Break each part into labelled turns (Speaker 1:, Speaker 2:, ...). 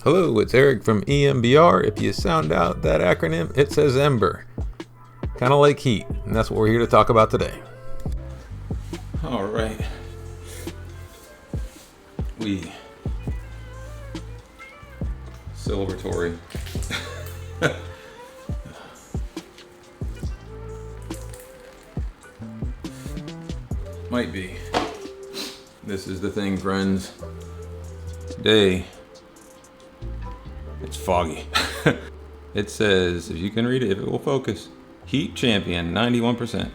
Speaker 1: Hello, it's Eric from E.M.B.R. If you sound out that acronym, it says E.M.B.R. Kind of like heat, and that's what we're here to talk about today. All right. Celebratory. Might be. This is the thing, friends. Today, it's foggy. It says, if you can read it, if it will focus, Heat Champion, 91%.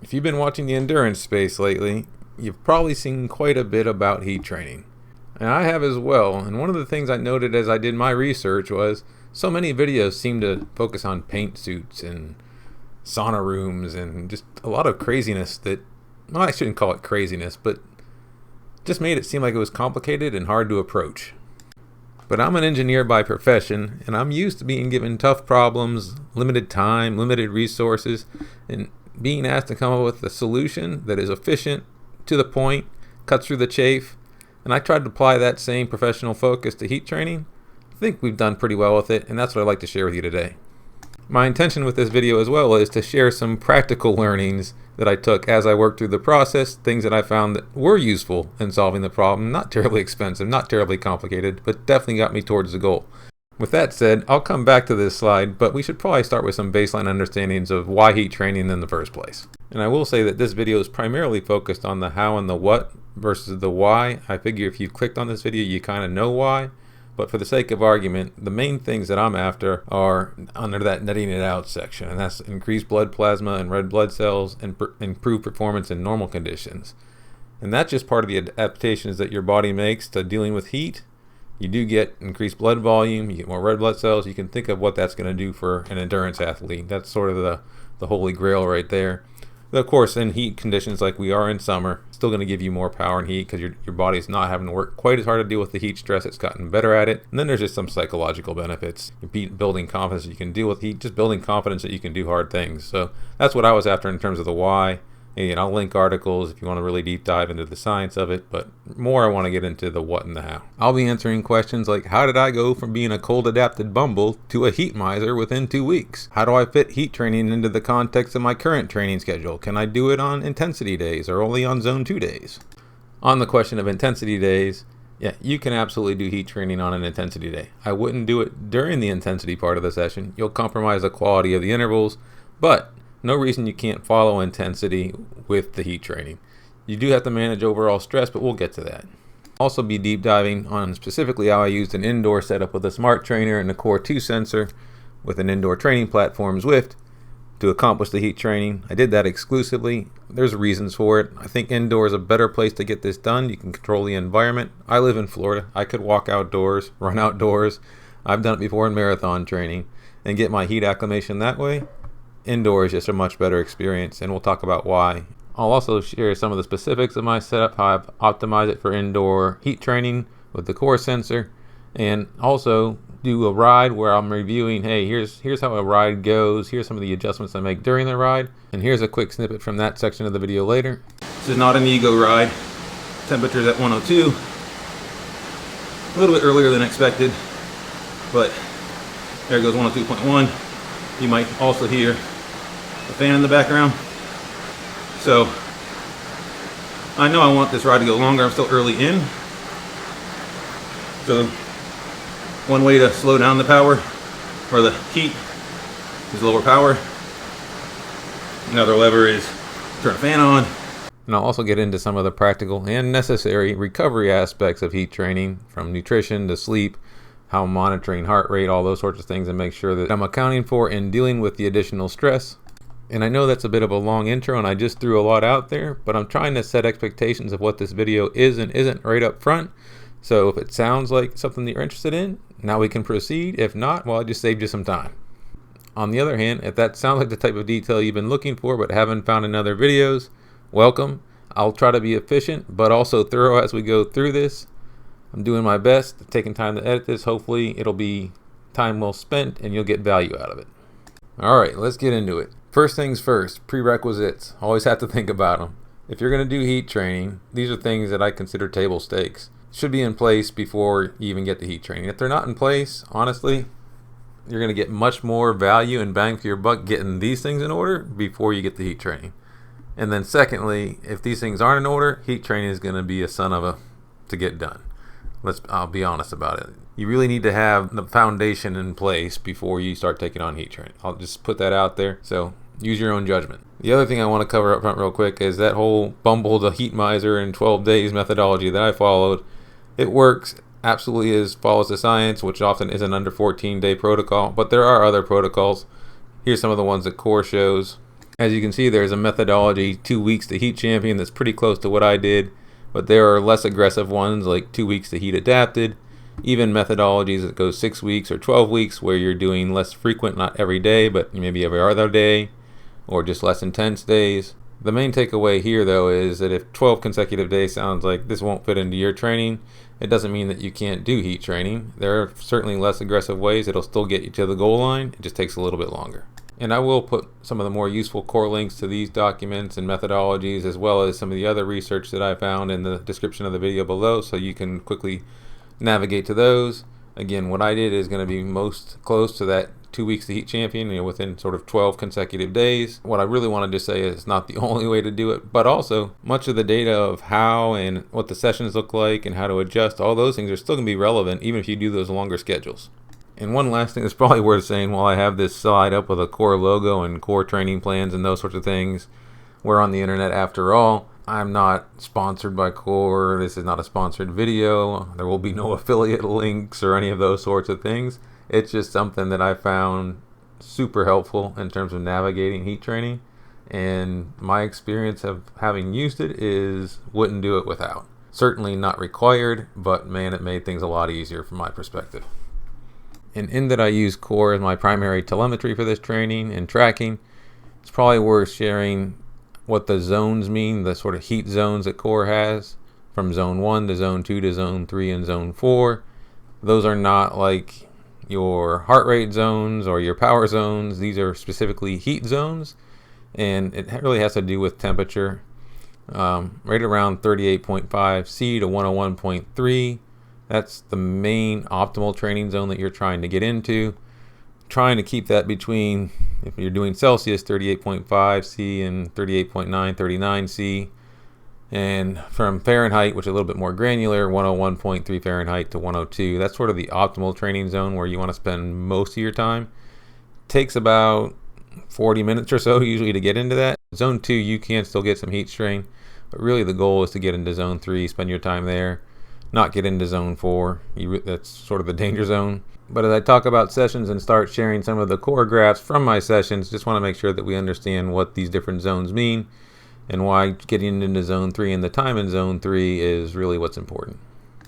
Speaker 1: If you've been watching the endurance space lately, you've probably seen quite a bit about heat training. And I have as well. And one of the things I noted as I did my research was so many videos seem to focus on paint suits and sauna rooms and just a lot of craziness that, well, I shouldn't call it craziness, but just made it seem like it was complicated and hard to approach. But I'm an engineer by profession, and I'm used to being given tough problems, limited time, limited resources, and being asked to come up with a solution that is efficient, to the point, cuts through the chafe. And I tried to apply that same professional focus to heat training. I think we've done pretty well with it, and that's what I'd like to share with you today. My intention with this video as well is to share some practical learnings that I took as I worked through the process, things that I found that were useful in solving the problem, not terribly expensive, not terribly complicated, but definitely got me towards the goal. With that said, I'll come back to this slide, but we should probably start with some baseline understandings of why heat training in the first place. And I will say that this video is primarily focused on the how and the what versus the why. I figure if you clicked on this video, you kind of know why. But for the sake of argument, the main things that I'm after are under that netting it out section, and that's increased blood plasma and red blood cells and improved performance in normal conditions. And that's just part of the adaptations that your body makes to dealing with heat. You do get increased blood volume, you get more red blood cells. You can think of what that's going to do for an endurance athlete. That's sort of the holy grail right there. But of course, in heat conditions like we are in summer, still going to give you more power and heat because your body's not having to work quite as hard to deal with the heat stress. It's gotten better at it. And then there's just some psychological benefits. You're building confidence that you can deal with heat, just building confidence that you can do hard things. So that's what I was after in terms of the why. And I'll link articles if you want to really deep dive into the science of it, but more I want to get into the what and the how. I'll be answering questions like, how did I go from being a cold adapted bumble to a heat miser within 2 weeks? How do I fit heat training into the context of my current training schedule? Can I do it on intensity days or only on zone 2 days? On the question of intensity days, yeah, you can absolutely do heat training on an intensity day. I wouldn't do it during the intensity part of the session. You'll compromise the quality of the intervals, but no reason you can't follow intensity with the heat training. You do have to manage overall stress, but we'll get to that. Also be deep diving on specifically how I used an indoor setup with a smart trainer and a Core 2 sensor with an indoor training platform Zwift to accomplish the heat training. I did that exclusively. There's reasons for it. I think indoor is a better place to get this done. You can control the environment. I live in Florida. I could walk outdoors, run outdoors. I've done it before in marathon training and get my heat acclimation that way. Indoor is just a much better experience, and we'll talk about why. I'll also share some of the specifics of my setup, how I've optimized it for indoor heat training with the Core sensor, and also do a ride where I'm reviewing, hey, here's how a ride goes, here's some of the adjustments I make during the ride, and here's a quick snippet from that section of the video later. This is not an ego ride. Temperature's at 102. A little bit earlier than expected, but there goes 102.1. You might also hear a fan in the background. So I know I want this ride to go longer. I'm still early in. So one way to slow down the power or the heat is lower power. Another lever is turn the fan on. And I'll also get into some of the practical and necessary recovery aspects of heat training, from nutrition to sleep, how I'm monitoring heart rate, all those sorts of things, and make sure that I'm accounting for and dealing with the additional stress. And I know that's a bit of a long intro and I just threw a lot out there, but I'm trying to set expectations of what this video is and isn't right up front. So if it sounds like something that you're interested in, now we can proceed. If not, well, I just saved you some time. On the other hand, if that sounds like the type of detail you've been looking for but haven't found in other videos, welcome. I'll try to be efficient but also thorough as we go through this. I'm doing my best, taking time to edit this. Hopefully it'll be time well spent and you'll get value out of it. All right, let's get into it. First things first, prerequisites. Always have to think about them. If you're going to do heat training, these are things that I consider table stakes. should be in place before you even get to heat training. If they're not in place, honestly, you're going to get much more value and bang for your buck getting these things in order before you get to heat training. And then secondly, if these things aren't in order, heat training is going to be a son of a to get done. I'll be honest about it. You really need to have the foundation in place before you start taking on heat training. I'll just put that out there. So use your own judgment. The other thing I want to cover up front real quick is that whole Bumble the Heat Miser in 12 days methodology that I followed. It works absolutely follows the science, which often is an under 14-day protocol, but there are other protocols. Here's some of the ones that Core shows. As you can see, there's a methodology, 2 weeks to heat champion, that's pretty close to what I did, but there are less aggressive ones like 2 weeks to heat adapted, even methodologies that go 6 weeks or 12 weeks where you're doing less frequent, not every day, but maybe every other day, or just less intense days. The main takeaway here, though, is that if 12 consecutive days sounds like this won't fit into your training, it doesn't mean that you can't do heat training. There are certainly less aggressive ways. It'll still get you to the goal line. It just takes a little bit longer. And I will put some of the more useful core links to these documents and methodologies, as well as some of the other research that I found in the description of the video below, so you can quickly navigate to those. Again, what I did is going to be most close to that 2 weeks to heat champion, within sort of 12 consecutive days. What I really wanted to say is it's not the only way to do it, but also much of the data of how and what the sessions look like and how to adjust, all those things are still going to be relevant even if you do those longer schedules. And one last thing that's probably worth saying, while I have this slide up with a Core logo and Core training plans and those sorts of things, we're on the internet after all. I'm not sponsored by Core. This is not a sponsored video. There will be no affiliate links or any of those sorts of things. It's just something that I found super helpful in terms of navigating heat training. And my experience of having used it is wouldn't do it without. Certainly not required, but man, it made things a lot easier from my perspective. And in that I use Core as my primary telemetry for this training and tracking, it's probably worth sharing what the zones mean, the sort of heat zones that Core has, from zone 1 to zone 2 to zone 3 and zone 4. Those are not like your heart rate zones or your power zones. These are specifically heat zones, and it really has to do with temperature. Right around 38.5 C to 101.3. That's the main optimal training zone that you're trying to get into. Trying to keep that between, if you're doing Celsius, 38.5 C and 38.9, 39 C. And from Fahrenheit, which is a little bit more granular, 101.3 Fahrenheit to 102. That's sort of the optimal training zone where you want to spend most of your time. Takes about 40 minutes or so usually to get into that. Zone 2, you can still get some heat strain, but really the goal is to get into zone 3, spend your time there, not get into zone 4. That's sort of the danger zone. But as I talk about sessions and start sharing some of the core graphs from my sessions, just want to make sure that we understand what these different zones mean and why getting into zone 3 and the time in zone 3 is really what's important.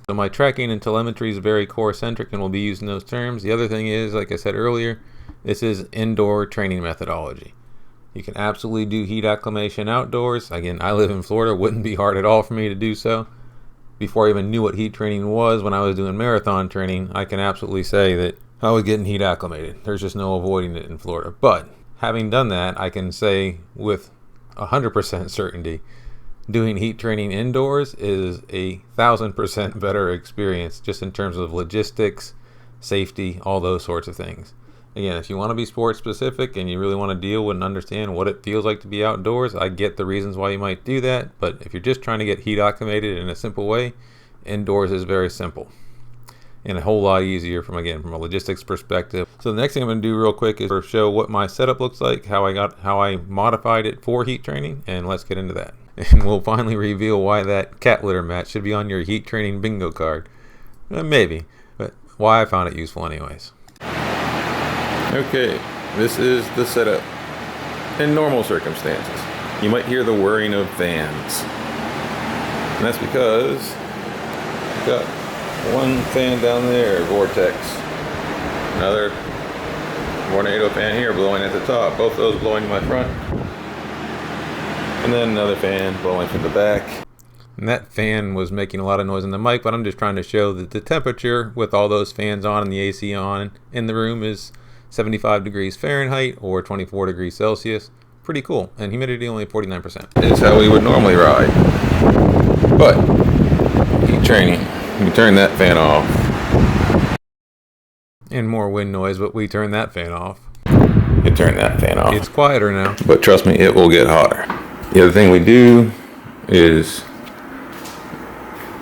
Speaker 1: So my tracking and telemetry is very core centric, and we'll be using those terms. The other thing is, like I said earlier, this is indoor training methodology. You can absolutely do heat acclimation outdoors. Again, I live in Florida. Wouldn't be hard at all for me to do so. Before I even knew what heat training was, when I was doing marathon training, I can absolutely say that I was getting heat acclimated. There's just no avoiding it in Florida. But having done that, I can say with 100% certainty, doing heat training indoors is 1,000% better experience, just in terms of logistics, safety, all those sorts of things. Again, if you want to be sports specific and you really want to deal with and understand what it feels like to be outdoors, I get the reasons why you might do that. But if you're just trying to get heat acclimated in a simple way, indoors is very simple and a whole lot easier from a logistics perspective. So the next thing I'm going to do real quick is show what my setup looks like, how I modified it for heat training, and let's get into that. And we'll finally reveal why that cat litter mat should be on your heat training bingo card. Maybe, but why I found it useful anyways. Okay, this is the setup in normal circumstances. You might hear the whirring of fans, and that's because I've got one fan down there, vortex, another tornado fan here blowing at the top, both those blowing to my front, and then another fan blowing from the back. And that fan was making a lot of noise in the mic, but I'm just trying to show that the temperature with all those fans on and the AC on in the room is 75 degrees Fahrenheit or 24 degrees Celsius. Pretty cool. And humidity only 49%. It's how we would normally ride. But heat training We turn that fan off. And more wind noise, but we turn that fan off. You turn that fan off. It's quieter now. But trust me, it will get hotter. The other thing we do is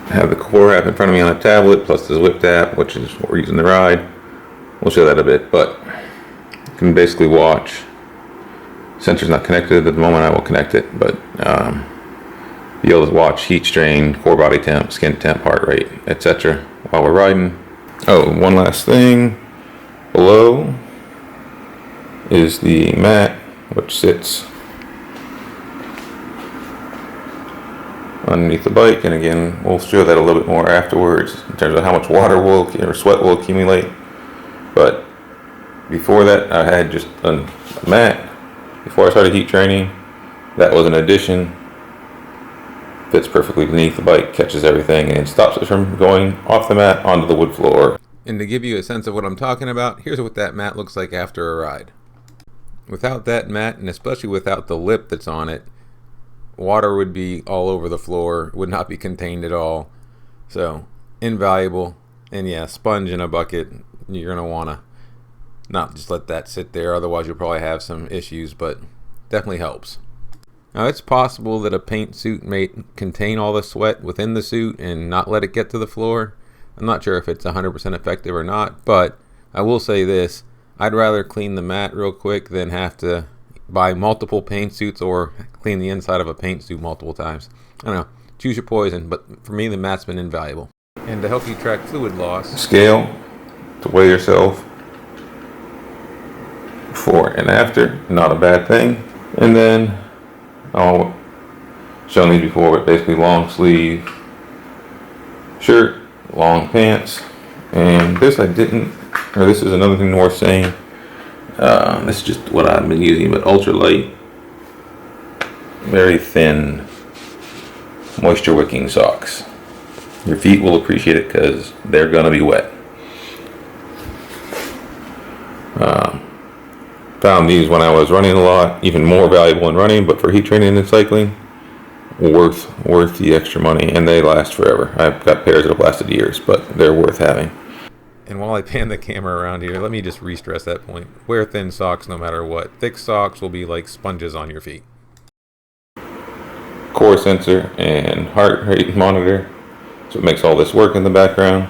Speaker 1: have the core app in front of me on a tablet, plus the Zwift app, which is what we're using to ride. We'll show that a bit, but you can basically watch. Sensor's not connected at the moment. I will connect it, but you'll able to watch heat strain, core body temp, skin temp, heart rate, etc. while we're riding. Oh, one last thing. Below is the mat, which sits underneath the bike, and again, we'll show that a little bit more afterwards in terms of how much water will or sweat will accumulate. But before that, I had just a mat before I started heat training. That was an addition. Fits perfectly beneath the bike, catches everything, and stops it from going off the mat onto the wood floor. And to give you a sense of what I'm talking about, here's what that mat looks like after a ride. Without that mat, and especially without the lip that's on it, water would be all over the floor, would not be contained at all. So, invaluable. And yeah, sponge in a bucket, you're going to want to not just let that sit there, otherwise you'll probably have some issues, but definitely helps. Now, it's possible that a paint suit may contain all the sweat within the suit and not let it get to the floor. I'm not sure if it's 100% effective or not, but I will say this. I'd rather clean the mat real quick than have to buy multiple paint suits or clean the inside of a paint suit multiple times. I don't know, choose your poison, but for me the mat's been invaluable. And to help you track fluid loss, scale to weigh yourself before and after, not a bad thing. And then I'll show these before, but basically long sleeve shirt, long pants, and this I didn't, or this is another thing worth saying. This is just what I've been using, but ultralight, very thin, moisture wicking socks. Your feet will appreciate it because they're gonna be wet. Found these when I was running a lot, even more valuable in running, but for heat training and cycling, worth the extra money, and they last forever. I've got pairs that have lasted years, but they're worth having. And while I pan the camera around here, let me just re-stress that point. Wear thin socks no matter what. Thick socks will be like sponges on your feet. Core sensor and heart rate monitor. So it makes all this work in the background.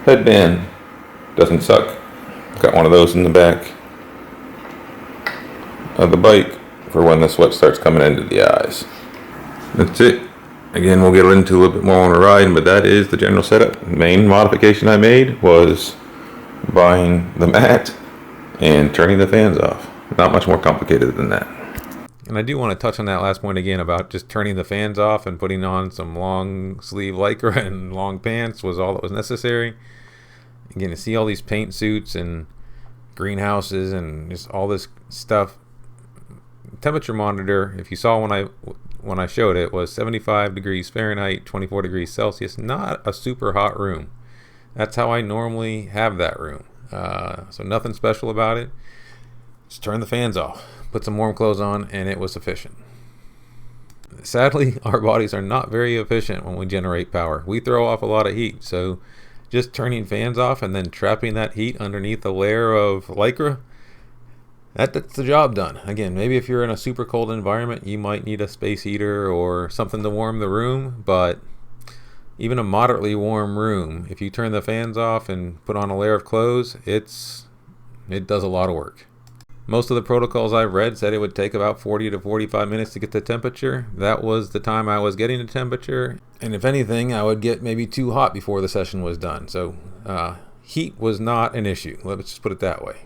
Speaker 1: Headband doesn't suck. Got one of those in the back of the bike for when the sweat starts coming into the eyes. That's it. Again, we'll get into a little bit more on the ride, but that is the general setup. The main modification I made was buying the mat and turning the fans off. Not much more complicated than that. And I do want to touch on that last point again about just turning the fans off and putting on some long sleeve lycra and long pants was all that was necessary. Again, to see all these paint suits and greenhouses and just all this stuff. Temperature monitor, if you saw when I showed it, was 75 degrees Fahrenheit, 24 degrees Celsius. Not a super hot room. That's how I normally have that room. So nothing special about it. Just turn the fans off, put some warm clothes on, and it was sufficient. Sadly, our bodies are not very efficient when we generate power. We throw off a lot of heat, so just turning fans off and then trapping that heat underneath a layer of lycra, that's the job done. Again, maybe if you're in a super cold environment, you might need a space heater or something to warm the room, but even a moderately warm room, if you turn the fans off and put on a layer of clothes, it does a lot of work. Most of the protocols I've read said it would take about 40 to 45 minutes to get the temperature. That was the time I was getting the temperature, and if anything, I would get maybe too hot before the session was done. So heat was not an issue, let's just put it that way.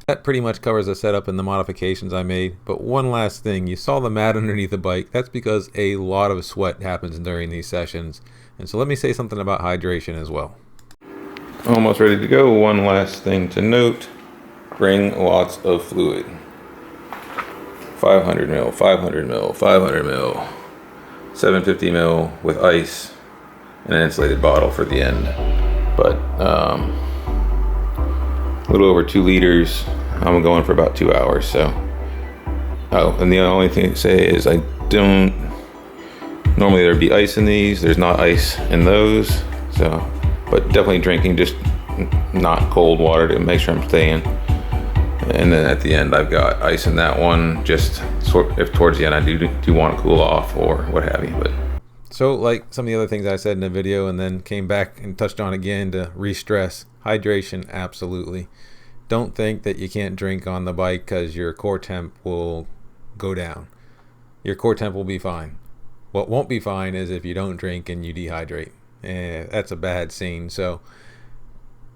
Speaker 1: That pretty much covers the setup and the modifications I made. But one last thing, you saw the mat underneath the bike. That's because a lot of sweat happens during these sessions. And so let me say something about hydration as well. Almost ready to go. One last thing to note, bring lots of fluid. 500 mil, 500 mil, 500 mil, 750 mil with ice, and an insulated bottle for the end. But a little over 2 liters. I'm going for about 2 hours. So, and the only thing to say is I don't. Normally there'd be ice in these. There's not ice in those. So, but definitely drinking just not cold water to make sure I'm staying. And then at the end, I've got ice in that one, just if towards the end I do want to cool off or what have you. But so, like some of the other things I said in the video and then came back and touched on again to re-stress, hydration, absolutely. Don't think that you can't drink on the bike because your core temp will go down. Your core temp will be fine. What won't be fine is if you don't drink and you dehydrate. That's a bad scene. So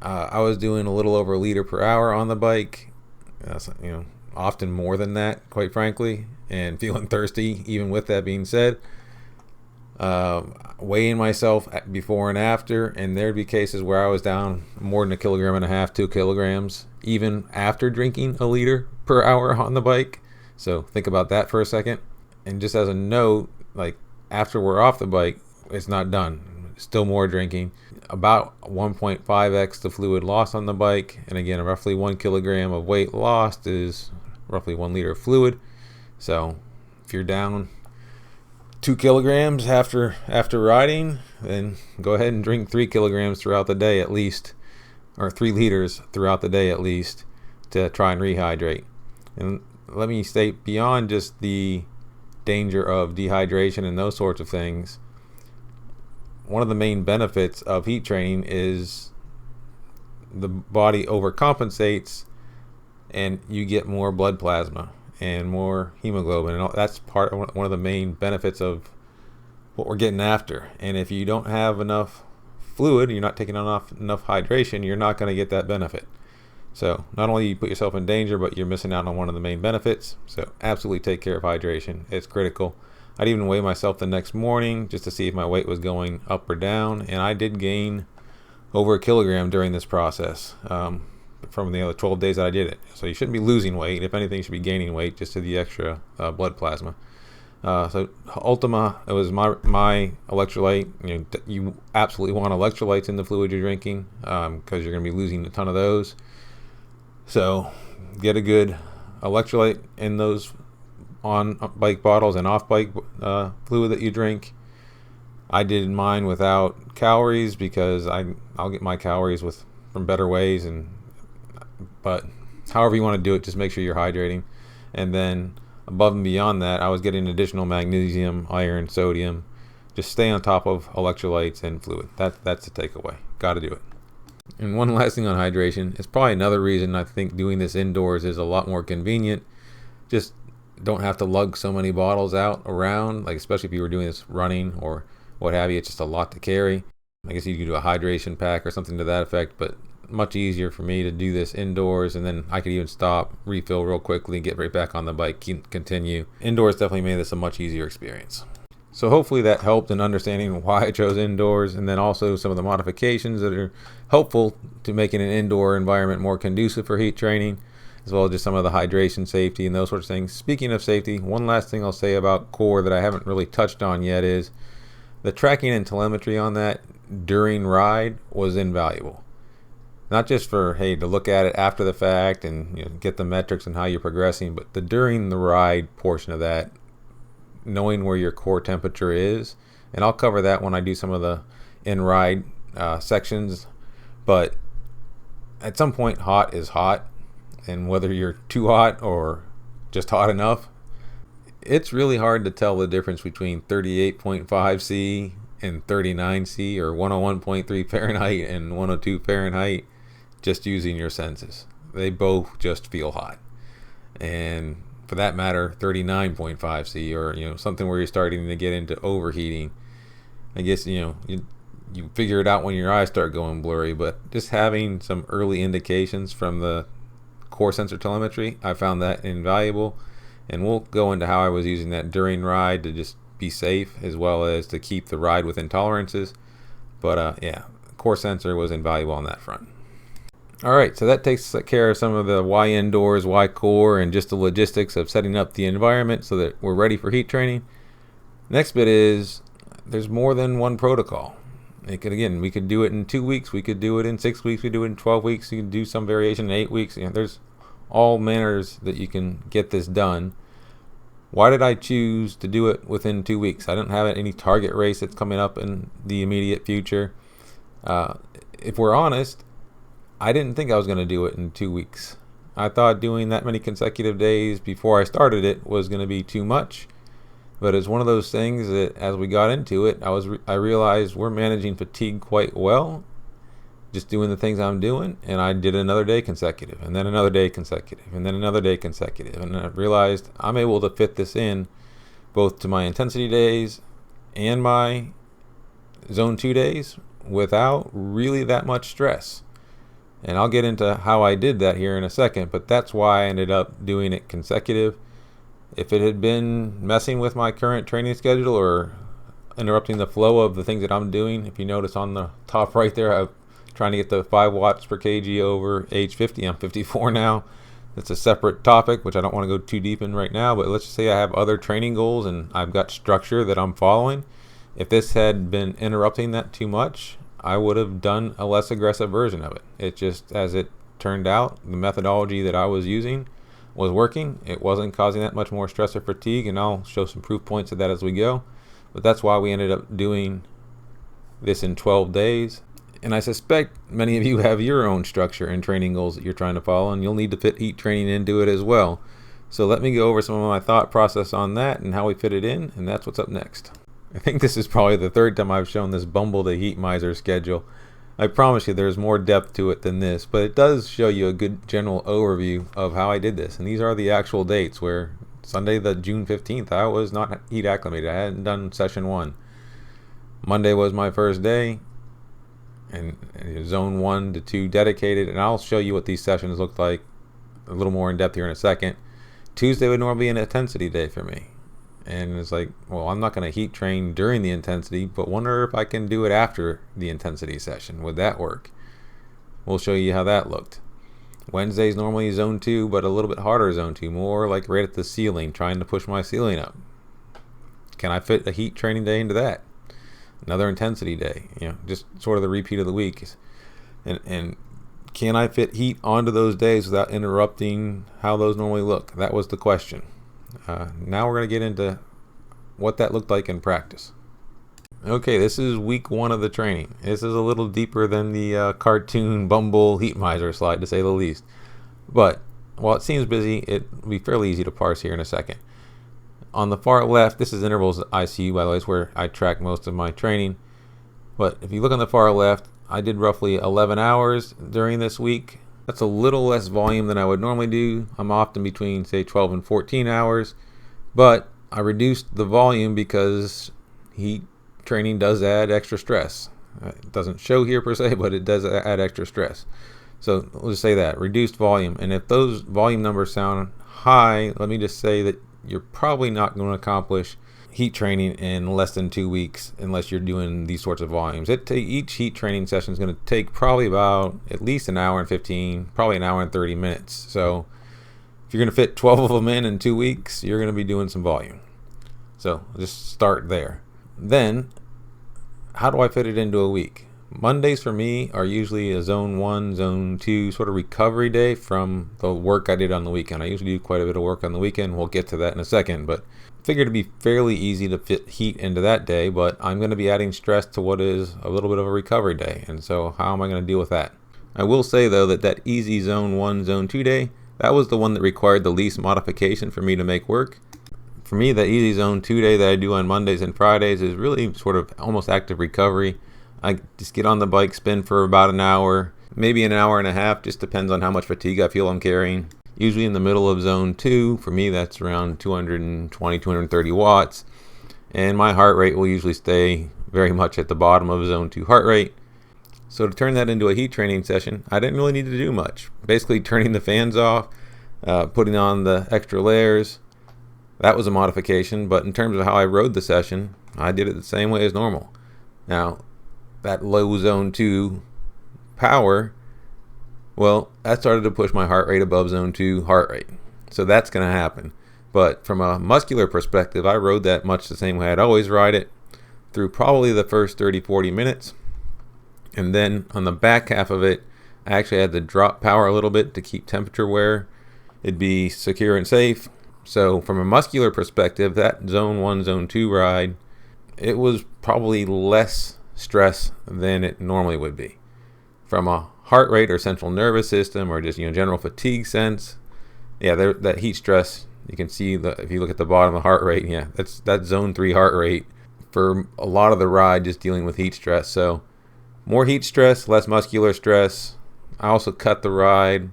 Speaker 1: I was doing a little over a liter per hour on the bike. Often more than that, quite frankly, and feeling thirsty. Even with that being said, weighing myself before and after, and there'd be cases where I was down more than 1.5 kilograms, 2 kilograms, even after drinking a liter per hour on the bike. So think about that for a second. And just as a note, like after we're off the bike, it's not done. Still more drinking. About 1.5x the fluid lost on the bike, and again, roughly 1 kilogram of weight lost is roughly 1 liter of fluid. So if you're down 2 kilograms after riding, then go ahead and drink 3 kilograms throughout the day at least, or 3 liters throughout the day at least, to try and rehydrate. And let me state, beyond just the danger of dehydration and those sorts of things, one of the main benefits of heat training is the body overcompensates and you get more blood plasma and more hemoglobin, and that's one of the main benefits of what we're getting after. And if you don't have enough fluid, you're not taking enough hydration, you're not going to get that benefit. So not only you put yourself in danger, but you're missing out on one of the main benefits. So absolutely take care of hydration. It's critical. I'd even weigh myself the next morning just to see if my weight was going up or down, and I did gain over 1 kilogram during this process from the other 12 days that I did it. So you shouldn't be losing weight. If anything, you should be gaining weight just to the extra blood plasma. So Ultima, it was my electrolyte. You absolutely want electrolytes in the fluid you're drinking because you're going to be losing a ton of those. So get a good electrolyte in those on bike bottles and off bike fluid that you drink. I did mine without calories because I'll get my calories from better ways, but however you want to do it, just make sure you're hydrating. And then above and beyond that, I was getting additional magnesium, iron, sodium. Just stay on top of electrolytes and fluid. That's the takeaway. Got to do it. And one last thing on hydration, it's probably another reason I think doing this indoors is a lot more convenient. Just don't have to lug so many bottles out around, like especially if you were doing this running or what have you. It's just a lot to carry. I guess you could do a hydration pack or something to that effect, but much easier for me to do this indoors, and then I could even stop, refill real quickly, get right back on the bike, continue. Indoors definitely made this a much easier experience. So hopefully that helped in understanding why I chose indoors, and then also some of the modifications that are helpful to making an indoor environment more conducive for heat training, as well as just some of the hydration safety and those sorts of things. Speaking of safety, one last thing I'll say about core that I haven't really touched on yet is the tracking and telemetry on that during ride was invaluable. Not just for, hey, to look at it after the fact and get the metrics and how you're progressing, but the during the ride portion of that, knowing where your core temperature is. And I'll cover that when I do some of the in-ride sections. But at some point, hot is hot. And whether you're too hot or just hot enough, it's really hard to tell the difference between 38.5 C and 39 C or 101.3 Fahrenheit and 102 Fahrenheit just using your senses. They both just feel hot. And for that matter, 39.5 C or something where you're starting to get into overheating. I guess you figure it out when your eyes start going blurry, but just having some early indications from the core sensor telemetry, I found that invaluable. And we'll go into how I was using that during ride to just be safe as well as to keep the ride within tolerances. But yeah, core sensor was invaluable on that front. All right, so that takes care of some of the why indoors, why core, and just the logistics of setting up the environment so that we're ready for heat training. Next bit is there's more than one protocol. We could do it in 2 weeks, we could do it in 6 weeks, we could do it in 12 weeks, you can do some variation in 8 weeks. There's all manners that you can get this done. Why did I choose to do it within 2 weeks? I don't have any target race that's coming up in the immediate future. Uh, if we're honest, I didn't think I was going to do it in 2 weeks. I thought doing that many consecutive days before I started it was going to be too much. But it's one of those things that as we got into it, I realized we're managing fatigue quite well, just doing the things I'm doing. And I did another day consecutive, and then another day consecutive, and then another day consecutive. And I realized I'm able to fit this in both to my intensity days and my zone 2 days without really that much stress. And I'll get into how I did that here in a second, but that's why I ended up doing it consecutive. If it had been messing with my current training schedule or interrupting the flow of the things that I'm doing, if you notice on the top right there, I'm trying to get the 5 watts per kg over age 50. I'm 54 now. That's a separate topic, which I don't want to go too deep in right now, but let's just say I have other training goals and I've got structure that I'm following. If this had been interrupting that too much, I would have done a less aggressive version of it. It just, as it turned out, the methodology that I was using was working. It wasn't causing that much more stress or fatigue, and I'll show some proof points of that as we go. But that's why we ended up doing this in 12 days. And I suspect many of you have your own structure and training goals that you're trying to follow, and you'll need to fit heat training into it as well. So let me go over some of my thought process on that and how we fit it in, and that's what's up next. I think this is probably the third time I've shown this Bumble the Heat Miser schedule. I promise you there's more depth to it than this, but it does show you a good general overview of how I did this. And these are the actual dates where Sunday, the June 15th, I was not heat acclimated. I hadn't done session 1. Monday was my first day, and zone 1 to 2 dedicated, and I'll show you what these sessions look like a little more in depth here in a second. Tuesday would normally be an intensity day for me. And it's like, well, I'm not going to heat train during the intensity, but wonder if I can do it after the intensity session. Would that work? We'll show you how that looked. Wednesday's normally zone 2, but a little bit harder zone 2, more like right at the ceiling, trying to push my ceiling up. Can I fit a heat training day into that? Another intensity day, just sort of the repeat of the week. And can I fit heat onto those days without interrupting how those normally look? That was the question. Now we're going to get into what that looked like in practice. Okay, this is week 1 of the training. This is a little deeper than the cartoon Bumble Heat Miser slide, to say the least. But while it seems busy, it'll be fairly easy to parse here in a second. On the far left, this is intervals ICU, by the way, is where I track most of my training. But if you look on the far left, I did roughly 11 hours during this week. That's a little less volume than I would normally do. I'm often between, say, 12 and 14 hours. But I reduced the volume because heat training does add extra stress. It doesn't show here per se, but it does add extra stress. So let's say that, reduced volume. And if those volume numbers sound high, let me just say that you're probably not going to accomplish heat training in less than 2 weeks unless you're doing these sorts of volumes. Each heat training session is going to take probably about at least an hour and 15, probably an hour and 30 minutes. So if you're going to fit 12 of them in 2 weeks, you're going to be doing some volume. So just start there. Then, how do I fit it into a week? Mondays for me are usually a zone 1, zone 2 sort of recovery day from the work I did on the weekend. I usually do quite a bit of work on the weekend. We'll get to that in a second, but figured to be fairly easy to fit heat into that day, but I'm going to be adding stress to what is a little bit of a recovery day. And so how am I going to deal with that? I will say though that easy zone 1, zone 2 day, that was the one that required the least modification for me to make work. For me, that easy zone 2 day that I do on Mondays and Fridays is really sort of almost active recovery. I just get on the bike, spin for about an hour, maybe an hour and a half, just depends on how much fatigue I feel I'm carrying. Usually in the middle of zone 2, for me that's around 220, 230 watts. And my heart rate will usually stay very much at the bottom of zone 2 heart rate. So to turn that into a heat training session, I didn't really need to do much. Basically turning the fans off, putting on the extra layers. That was a modification, but in terms of how I rode the session, I did it the same way as normal. Now, that low zone 2 power, well, that started to push my heart rate above zone 2 heart rate. So that's going to happen. But from a muscular perspective, I rode that much the same way I'd always ride it through probably the first 30, 40 minutes. And then on the back half of it, I actually had to drop power a little bit to keep temperature where it'd be secure and safe. So from a muscular perspective, that zone 1, zone 2 ride, it was probably less stress than it normally would be. From a heart rate or central nervous system or just general fatigue sense, that heat stress, you can see if you look at the bottom of the heart rate, that's zone 3 heart rate for a lot of the ride, just dealing with heat stress. So more heat stress, less muscular stress. I also cut the ride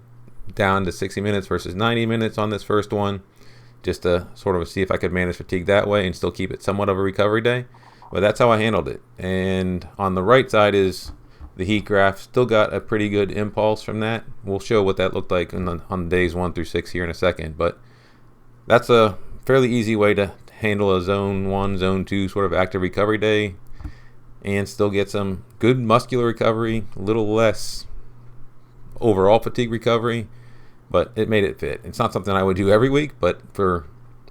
Speaker 1: down to 60 minutes versus 90 minutes on this first one, just to sort of see if I could manage fatigue that way and still keep it somewhat of a recovery day. But that's how I handled it. And on the right side is the heat graph. Still got a pretty good impulse from that. We'll show what that looked like on days 1 through 6 here in a second. But that's a fairly easy way to handle a zone 1, zone 2 sort of active recovery day and still get some good muscular recovery, a little less overall fatigue recovery, but it made it fit. It's not something I would do every week, but for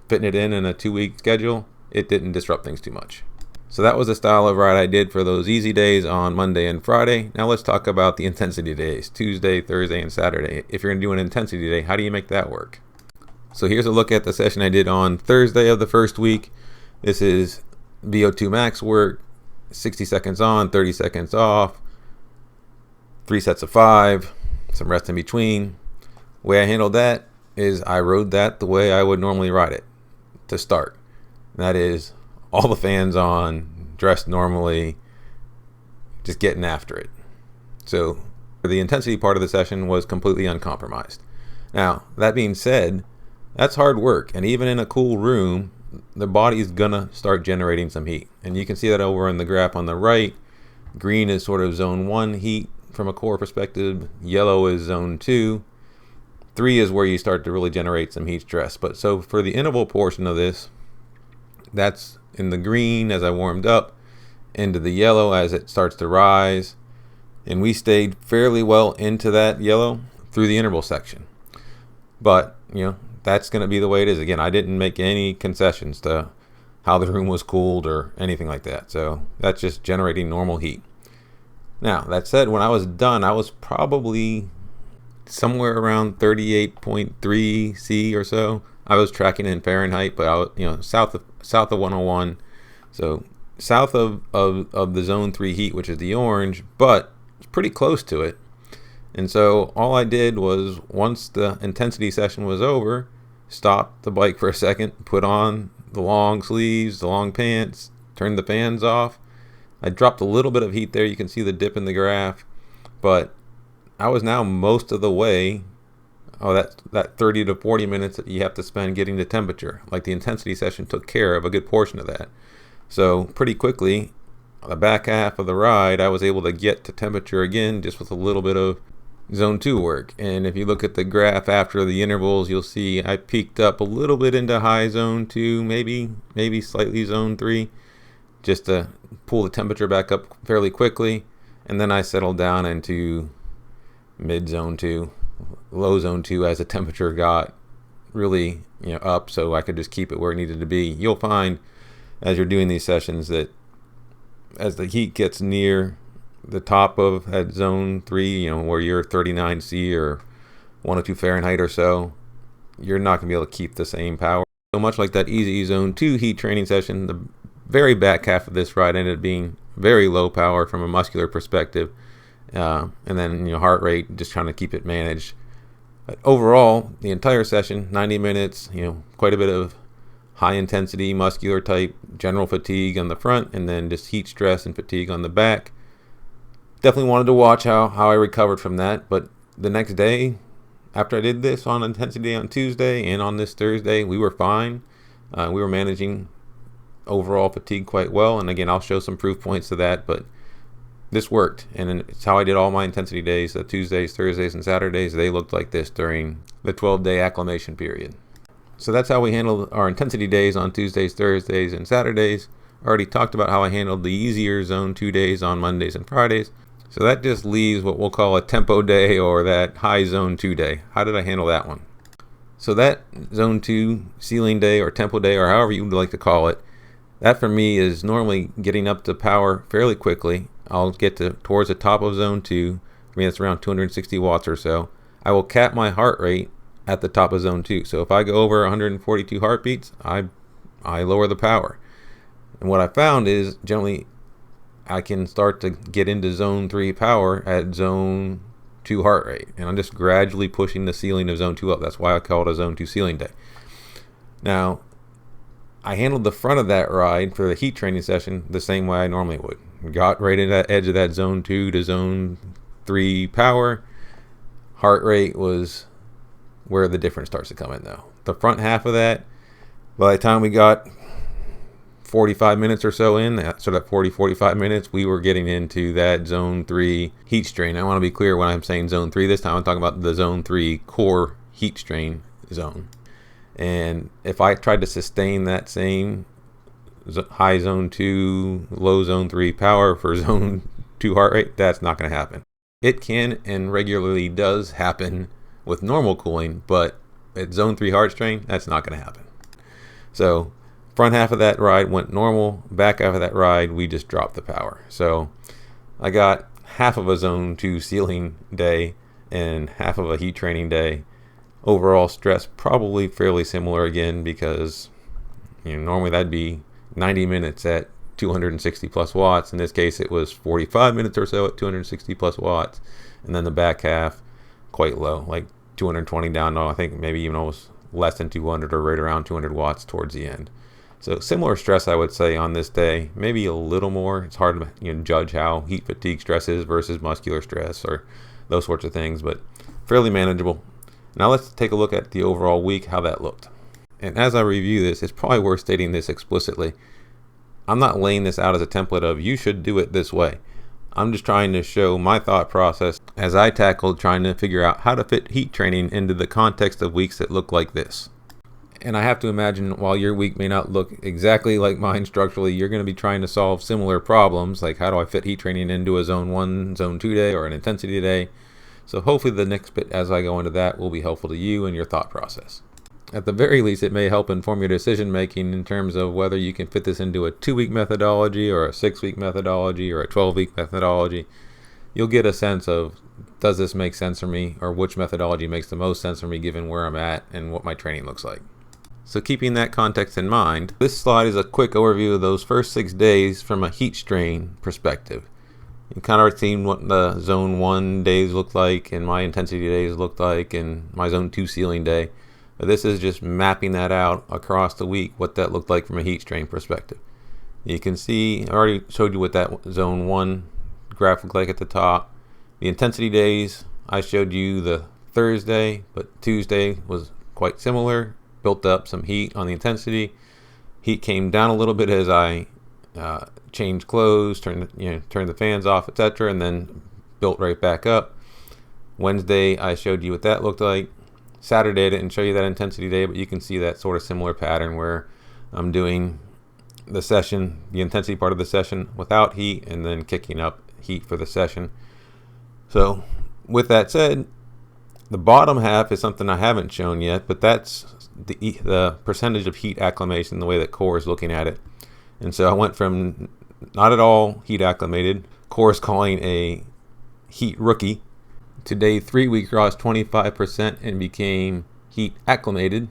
Speaker 1: fitting it in a 2-week schedule, it didn't disrupt things too much. So that was the style of ride I did for those easy days on Monday and Friday. Now let's talk about the intensity days, Tuesday, Thursday, and Saturday. If you're going to do an intensity day, how do you make that work? So here's a look at the session I did on Thursday of the first week. This is VO2 max work, 60 seconds on, 30 seconds off, 3 sets of 5, some rest in between. The way I handled that is I rode that the way I would normally ride it to start. And that is all the fans on, dressed normally, just getting after it. So the intensity part of the session was completely uncompromised. Now, that being said, that's hard work. And even in a cool room, the body is going to start generating some heat. And you can see that over in the graph on the right. Green is sort of zone 1 heat from a core perspective. Yellow is zone 2. 3 is where you start to really generate some heat stress. But so for the interval portion of this, that's in the green as I warmed up, into the yellow as it starts to rise. And we stayed fairly well into that yellow through the interval section. But, that's going to be the way it is. Again, I didn't make any concessions to how the room was cooled or anything like that. So that's just generating normal heat. Now, that said, when I was done, I was probably somewhere around 38.3 C or so. I was tracking in Fahrenheit, but I was, south of 101. So south of the zone 3 heat, which is the orange, but it's pretty close to it. And so all I did was, once the intensity session was over, stop the bike for a second, put on the long sleeves, the long pants, turn the fans off. I dropped a little bit of heat there. You can see the dip in the graph, but I was now most of the way. That 30 to 40 minutes that you have to spend getting to temperature. Like the intensity session took care of a good portion of that. So pretty quickly, the back half of the ride, I was able to get to temperature again, just with a little bit of zone 2 work. And if you look at the graph after the intervals, you'll see I peaked up a little bit into high zone 2, maybe slightly zone 3, just to pull the temperature back up fairly quickly. And then I settled down into mid zone 2, low zone 2 as the temperature got really up, so I could just keep it where it needed to be. You'll find as you're doing these sessions that as the heat gets near the top of at zone 3, where you're 39 C or 102 Fahrenheit or so, you're not going to be able to keep the same power. So much like that easy zone 2 heat training session, the very back half of this ride ended up being very low power from a muscular perspective. And then, heart rate, just trying to keep it managed. But overall, the entire session, 90 minutes, quite a bit of high intensity muscular type general fatigue on the front, and then just heat stress and fatigue on the back. Definitely wanted to watch how I recovered from that. But the next day, after I did this on intensity on Tuesday and on this Thursday, we were fine. We were managing overall fatigue quite well. And again, I'll show some proof points to that, but this worked. And it's how I did all my intensity days. The Tuesdays, Thursdays, and Saturdays, they looked like this during the 12-day acclimation period. So that's how we handled our intensity days on Tuesdays, Thursdays, and Saturdays. I already talked about how I handled the easier zone 2 days on Mondays and Fridays. So that just leaves what we'll call a tempo day, or that high zone 2 day. How did I handle that one? So that zone 2 ceiling day or tempo day, or however you would like to call it, that for me is normally getting up to power fairly quickly. I'll get towards the top of zone 2. I mean, it's around 260 watts or so. I will cap my heart rate at the top of zone 2. So if I go over 142 heartbeats, I lower the power. And what I found is, generally, I can start to get into zone 3 power at zone 2 heart rate. And I'm just gradually pushing the ceiling of zone 2 up. That's why I call it a zone 2 ceiling day. Now, I handled the front of that ride for the heat training session the same way I normally would. Got right in that edge of that zone 2 to zone 3 power. Heart rate was where the difference starts to come in, though. The front half of that, by the time we got 45 minutes or so in, so that 45 minutes, we were getting into that zone 3 heat strain. I want to be clear when I'm saying zone 3 this time, I'm talking about the zone 3 core heat strain zone. And if I tried to sustain that same high zone 2, low zone 3 power for zone 2 heart rate, that's not going to happen. It can and regularly does happen with normal cooling, but at zone 3 heart strain, that's not going to happen. So front half of that ride went normal. Back half of that ride, we just dropped the power. So I got half of a zone 2 ceiling day and half of a heat training day. Overall stress probably fairly similar again, because normally that'd be 90 minutes at 260 plus watts. In this case, it was 45 minutes or so at 260 plus watts, and then the back half quite low, like 220 down to I think maybe even almost less than 200 or right around 200 watts towards the end. So similar stress, I would say, on this day, maybe a little more. It's hard to judge how heat fatigue stress is versus muscular stress or those sorts of things, but fairly manageable. Now let's take a look at the overall week, how that looked. And as I review this, it's probably worth stating this explicitly. I'm not laying this out as a template of you should do it this way. I'm just trying to show my thought process as I tackled trying to figure out how to fit heat training into the context of weeks that look like this. And I have to imagine while your week may not look exactly like mine structurally, you're going to be trying to solve similar problems, like how do I fit heat training into a zone 1, zone 2 day or an intensity day. So hopefully the next bit as I go into that will be helpful to you and your thought process. At the very least, it may help inform your decision making in terms of whether you can fit this into a 2-week methodology or a 6-week methodology or a 12-week methodology. You'll get a sense of, does this make sense for me, or which methodology makes the most sense for me given where I'm at and what my training looks like. So keeping that context in mind, this slide is a quick overview of those first 6 days from a heat strain perspective. You kind of seen what the zone 1 days looked like and my intensity days looked like and my zone 2 ceiling day. But this is just mapping that out across the week, what that looked like from a heat strain perspective. You can see, I already showed you what that zone 1 graph looked like at the top. The intensity days, I showed you the Thursday, but Tuesday was quite similar. Built up some heat on the intensity. Heat came down a little bit as I changed clothes, turned the fans off, etc., and then built right back up. Wednesday, I showed you what that looked like. Saturday, I didn't show you that intensity day, but you can see that sort of similar pattern where I'm doing the session, the intensity part of the session without heat, and then kicking up heat for the session. So with that said, the bottom half is something I haven't shown yet, but that's the percentage of heat acclimation, the way that Core is looking at it. And so I went from not at all heat acclimated, Core is calling a heat rookie. To day 3, we crossed 25% and became heat acclimated.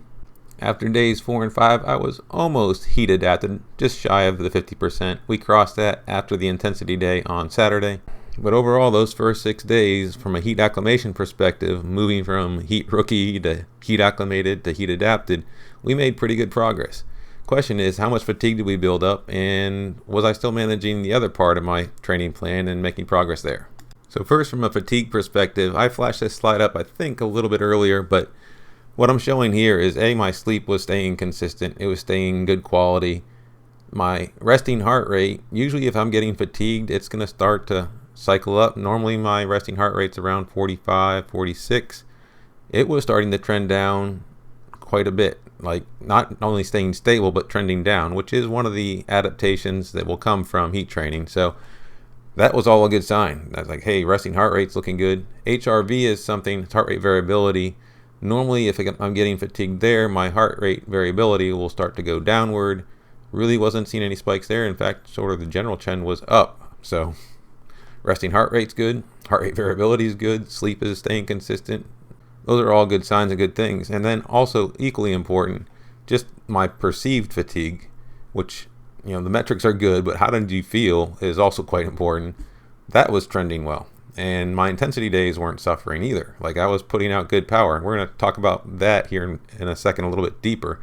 Speaker 1: After days 4 and 5, I was almost heat adapted, just shy of the 50%. We crossed that after the intensity day on Saturday. But overall, those first 6 days, from a heat acclimation perspective, moving from heat rookie to heat acclimated to heat adapted, we made pretty good progress. Question is, how much fatigue did we build up, and was I still managing the other part of my training plan and making progress there? So first, from a fatigue perspective, I flashed this slide up I think a little bit earlier, but what I'm showing here is my sleep was staying consistent. It was staying good quality. My resting heart rate, usually if I'm getting fatigued, it's going to start to cycle up. Normally my resting heart rate's around 45, 46. It was starting to trend down quite a bit, like not only staying stable but trending down, which is one of the adaptations that will come from heat training. So that was all a good sign. I was like, hey, resting heart rate's looking good. HRV is something, it's heart rate variability. Normally if I'm getting fatigued there, my heart rate variability will start to go downward. Really wasn't seeing any spikes there. In fact, sort of the general trend was up. So resting heart rate's good, heart rate variability is good, sleep is staying consistent. Those are all good signs and good things. And then also equally important, just my perceived fatigue, which The metrics are good, but how did you feel is also quite important. That was trending well. And my intensity days weren't suffering either. Like, I was putting out good power. We're going to talk about that here in a second a little bit deeper.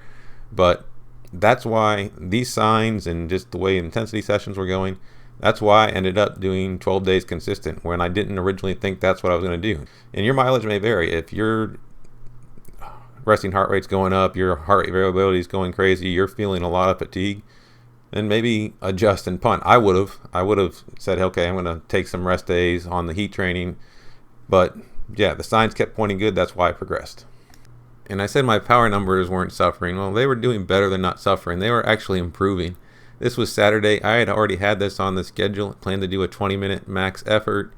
Speaker 1: But that's why these signs and just the way intensity sessions were going, that's why I ended up doing 12 days consistent when I didn't originally think that's what I was going to do. And your mileage may vary. If your resting heart rate's going up, your heart rate variability is going crazy, you're feeling a lot of fatigue, then maybe adjust and punt. I would have said, okay, I'm going to take some rest days on the heat training. But yeah, the signs kept pointing good. That's why I progressed. And I said my power numbers weren't suffering. Well, they were doing better than not suffering. They were actually improving. This was Saturday. I had already had this on the schedule. Planned to do a 20-minute max effort.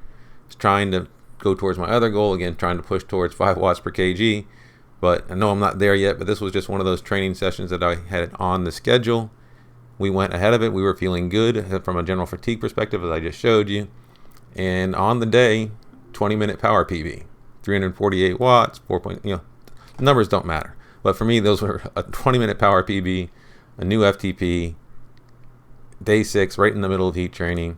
Speaker 1: Was trying to go towards my other goal. Again, trying to push towards 5 watts per kg. But I know I'm not there yet. But this was just one of those training sessions that I had on the schedule. We went ahead of it. We were feeling good from a general fatigue perspective, as I just showed you. And on the day, 20-minute power PB. 348 watts, 4 point, numbers don't matter. But for me, those were a 20-minute power PB, a new FTP, day 6, right in the middle of heat training.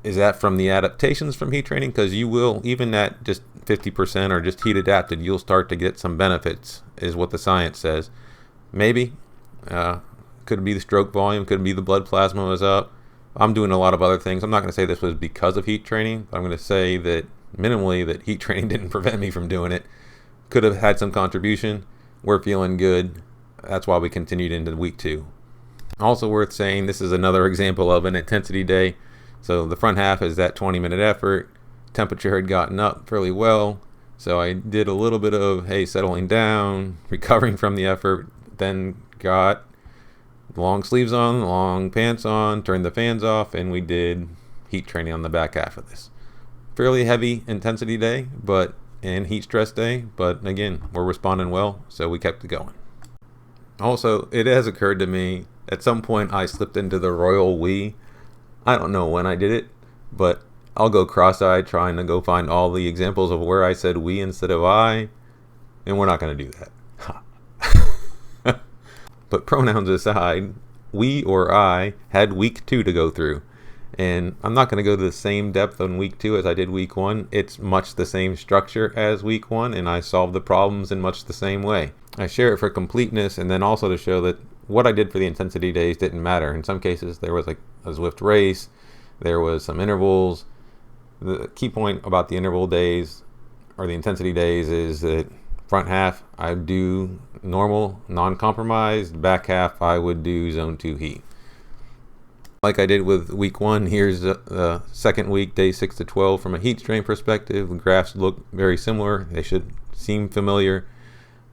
Speaker 1: Is that from the adaptations from heat training? Because you will, even at just 50% or just heat adapted, you'll start to get some benefits, is what the science says. Maybe. Could be the stroke volume, could be the blood plasma was up. I'm doing a lot of other things. I'm not going to say this was because of heat training, but I'm going to say that minimally that heat training didn't prevent me from doing it. Could have had some contribution. We're feeling good. That's why we continued into week 2. Also worth saying, this is another example of an intensity day. So the front half is that 20-minute effort. Temperature had gotten up fairly well. So I did a little bit of, settling down, recovering from the effort, then got long sleeves on, long pants on, turned the fans off, and we did heat training on the back half of this. Fairly heavy intensity day, and heat stress day, but again, we're responding well, so we kept it going. Also, it has occurred to me, at some point I slipped into the royal we. I don't know when I did it, but I'll go cross-eyed trying to go find all the examples of where I said we instead of I, and we're not going to do that. But pronouns aside, we or I had week 2 to go through. And I'm not going to go to the same depth on week 2 as I did week 1. It's much the same structure as week 1, and I solved the problems in much the same way. I share it for completeness and then also to show that what I did for the intensity days didn't matter. In some cases, there was like a Zwift race, there was some intervals. The key point about the interval days or the intensity days is that front half, I do normal, non-compromised. Back half, I would do zone 2 heat. Like I did with week 1, here's the second week, day 6 to 12. From a heat strain perspective, the graphs look very similar. They should seem familiar.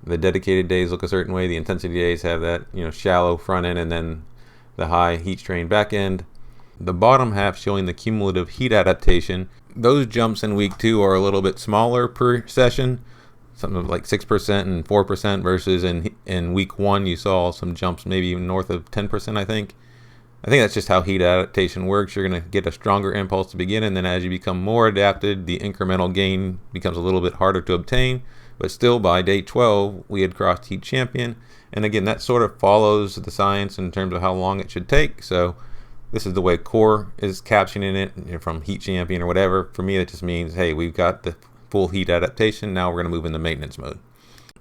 Speaker 1: The dedicated days look a certain way. The intensity days have that, shallow front end and then the high heat strain back end. The bottom half showing the cumulative heat adaptation. Those jumps in week 2 are a little bit smaller per session. Something like 6% and 4% versus in week 1 you saw some jumps maybe even north of 10%. I think that's just how heat adaptation works. You're going to get a stronger impulse to begin, and then as you become more adapted, the incremental gain becomes a little bit harder to obtain. But still, by day 12 we had crossed heat champion, and again that sort of follows the science in terms of how long it should take. So this is the way core is captioning it, from heat champion or whatever. For me, it just means, hey, we've got the full heat adaptation. Now we're going to move into maintenance mode.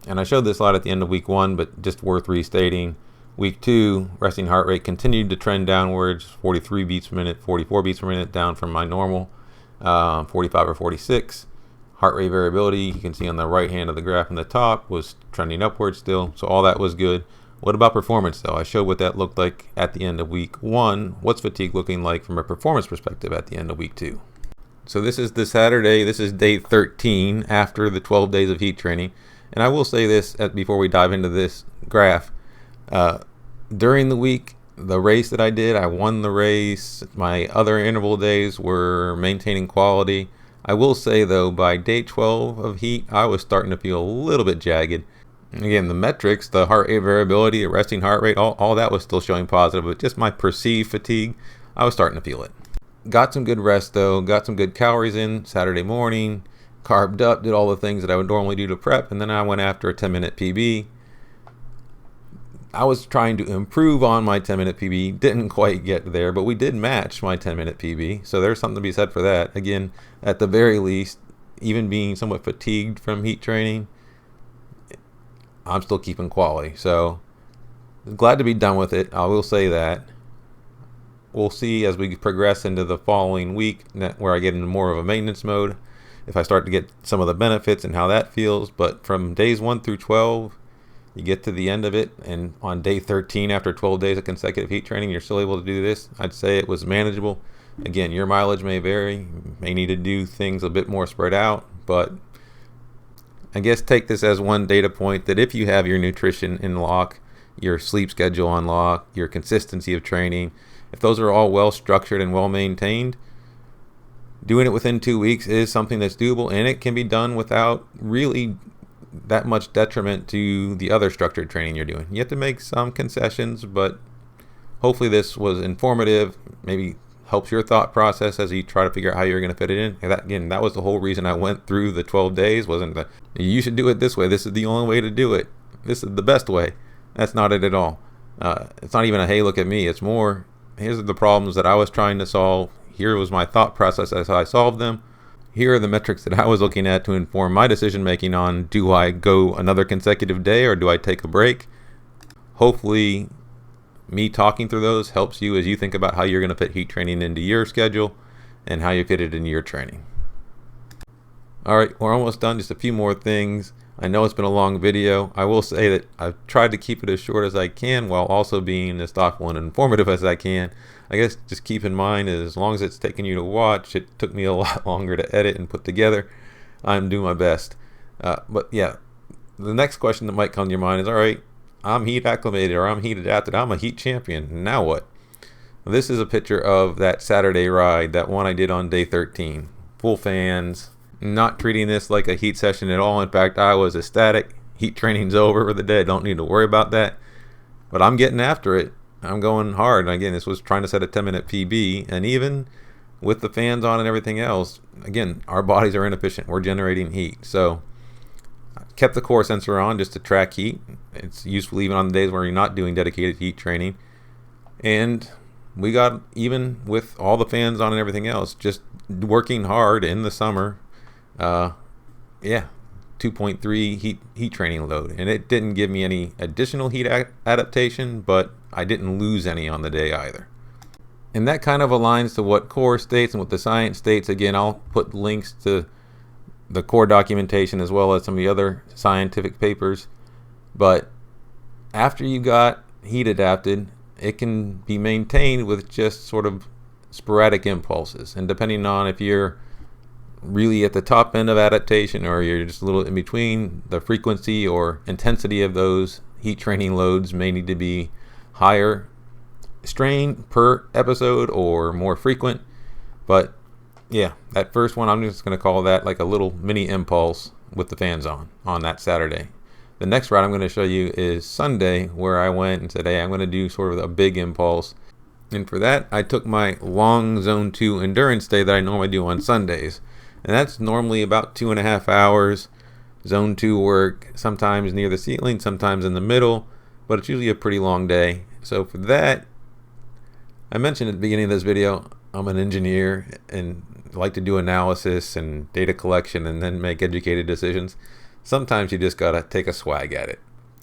Speaker 1: And I showed this slide at the end of week 1, but just worth restating. Week 2, resting heart rate continued to trend downwards, 43 beats per minute, 44 beats per minute, down from my normal 45 or 46. Heart rate variability, you can see on the right hand of the graph in the top, was trending upwards still. So all that was good. What about performance though? I showed what that looked like at the end of week 1. What's fatigue looking like from a performance perspective at the end of week 2? So this is the Saturday, this is day 13 after the 12 days of heat training. And I will say this before we dive into this graph. During the week, the race that I did, I won the race. My other interval days were maintaining quality. I will say though, by day 12 of heat, I was starting to feel a little bit jagged. Again, the metrics, the heart rate variability, the resting heart rate, all that was still showing positive, but just my perceived fatigue, I was starting to feel it. Got some good rest though, got some good calories in Saturday morning, carved up, did all the things that I would normally do to prep, and then I went after a 10-minute PB. I was trying to improve on my 10-minute PB, didn't quite get there, but we did match my 10-minute PB, so there's something to be said for that. Again, at the very least, even being somewhat fatigued from heat training, I'm still keeping quality. So glad to be done with it. I will say that. We'll see as we progress into the following week where I get into more of a maintenance mode, if I start to get some of the benefits and how that feels. But from days 1 through 12, you get to the end of it, and on day 13, after 12 days of consecutive heat training, you're still able to do this. I'd say it was manageable. Again, your mileage may vary. You may need to do things a bit more spread out, but I guess take this as one data point that if you have your nutrition in lock, your sleep schedule on lock, your consistency of training, if those are all well structured and well maintained, doing it within 2 weeks is something that's doable, and it can be done without really that much detriment to the other structured training you're doing. You have to make some concessions, but hopefully this was informative, maybe helps your thought process as you try to figure out how you're going to fit it in. And that was the whole reason I went through the 12 days, wasn't that you should do it this way, this is the only way to do it, this is the best way. That's not it at all. It's not even a hey, look at me. It's more, here's the problems that I was trying to solve, here was my thought process as I solved them. Here are the metrics that I was looking at to inform my decision making on, do I go another consecutive day or do I take a break? Hopefully me talking through those helps you as you think about how you're going to fit heat training into your schedule and how you fit it into your training. All right, we're almost done. Just a few more things. I know it's been a long video. I will say that I've tried to keep it as short as I can while also being as thoughtful and informative as I can. I guess just keep in mind, as long as it's taking you to watch, it took me a lot longer to edit and put together. I'm doing my best. But yeah, the next question that might come to your mind is, all right, I'm heat acclimated or I'm heat adapted. I'm a heat champion. Now what? This is a picture of that Saturday ride, that one I did on day 13. Full fans. Not treating this like a heat session at all. In fact, I was ecstatic. Heat training's over for the day. Don't need to worry about that. But I'm getting after it. I'm going hard. And again, this was trying to set a 10-minute PB. And even with the fans on and everything else, again, our bodies are inefficient. We're generating heat. So I kept the core sensor on just to track heat. It's useful even on the days where you're not doing dedicated heat training. And we got, even with all the fans on and everything else, just working hard in the summer. 2.3 heat training load, and it didn't give me any additional heat adaptation, but I didn't lose any on the day either. And that kind of aligns to what core states and what the science states. Again, I'll put links to the core documentation as well as some of the other scientific papers. But after you got heat adapted, it can be maintained with just sort of sporadic impulses, and depending on if you're really at the top end of adaptation or you're just a little in between, the frequency or intensity of those heat training loads may need to be higher strain per episode or more frequent. But yeah, that first one, I'm just going to call that like a little mini impulse with the fans on that Saturday. The next route I'm going to show you is Sunday, where I went and said, hey, I'm going to do sort of a big impulse. And for that, I took my long zone 2 endurance day that I normally do on Sundays. And that's normally about 2.5 hours. Zone 2 work, sometimes near the ceiling, sometimes in the middle, but it's usually a pretty long day. So for that, I mentioned at the beginning of this video, I'm an engineer and like to do analysis and data collection and then make educated decisions. Sometimes you just gotta take a swag at it.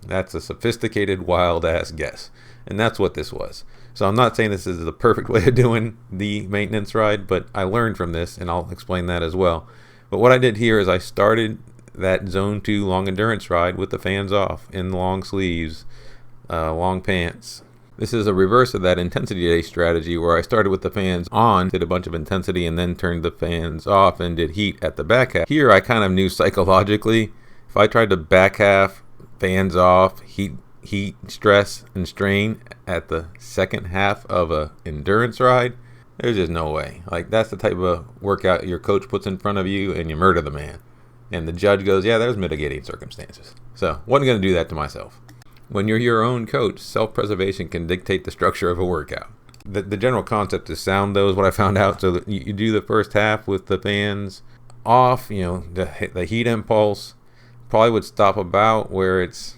Speaker 1: That's a sophisticated, wild ass guess. And that's what this was. So I'm not saying this is the perfect way of doing the maintenance ride, but I learned from this, and I'll explain that as well. But what I did here is I started that zone 2 long endurance ride with the fans off, in long sleeves, long pants. This is a reverse of that intensity day strategy where I started with the fans on, did a bunch of intensity, and then turned the fans off and did heat at the back half. Here I kind of knew psychologically, if I tried to back half, fans off, heat, stress, and strain at the second half of a endurance ride, there's just no way. Like, that's the type of workout your coach puts in front of you and you murder the man. And the judge goes, yeah, there's mitigating circumstances. So, wasn't going to do that to myself. When you're your own coach, self-preservation can dictate the structure of a workout. The general concept is sound, though, is what I found out. So you do the first half with the fans off, the heat impulse probably would stop about where it's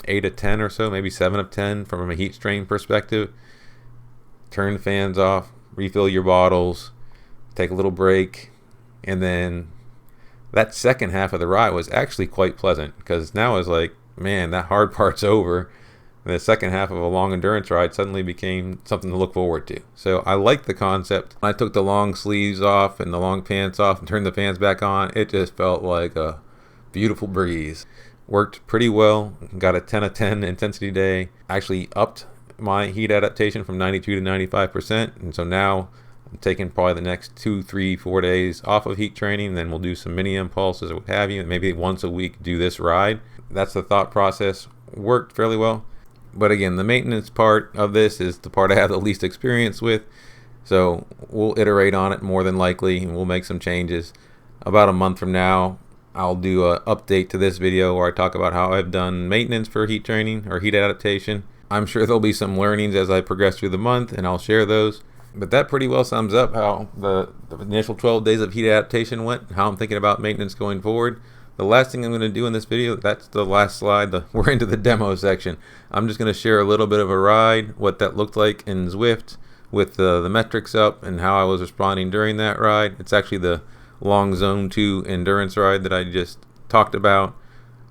Speaker 1: 8 of 10 or so, maybe 7 of 10 from a heat strain perspective. Turn the fans off, refill your bottles, take a little break, and then that second half of the ride was actually quite pleasant, because now it's like, man, that hard part's over. And the second half of a long endurance ride suddenly became something to look forward to. So I like the concept. I took the long sleeves off and the long pants off and turned the fans back on. It just felt like a beautiful breeze. Worked pretty well. Got a 10 of 10 intensity day. Actually upped my heat adaptation from 92 to 95%. And so now I'm taking probably the next 2, 3, 4 days off of heat training. Then we'll do some mini impulses or what have you. And maybe once a week do this ride. That's the thought process. Worked fairly well. But again, the maintenance part of this is the part I have the least experience with. So we'll iterate on it more than likely, and we'll make some changes. About a month from now, I'll do an update to this video where I talk about how I've done maintenance for heat training or heat adaptation. I'm sure there'll be some learnings as I progress through the month, and I'll share those. But that pretty well sums up how the initial 12 days of heat adaptation went, and how I'm thinking about maintenance going forward. The last thing I'm going to do in this video, that's the last slide, we're into the demo section. I'm just going to share a little bit of a ride, what that looked like in Zwift with the metrics up and how I was responding during that ride. It's actually the long zone 2 endurance ride that I just talked about.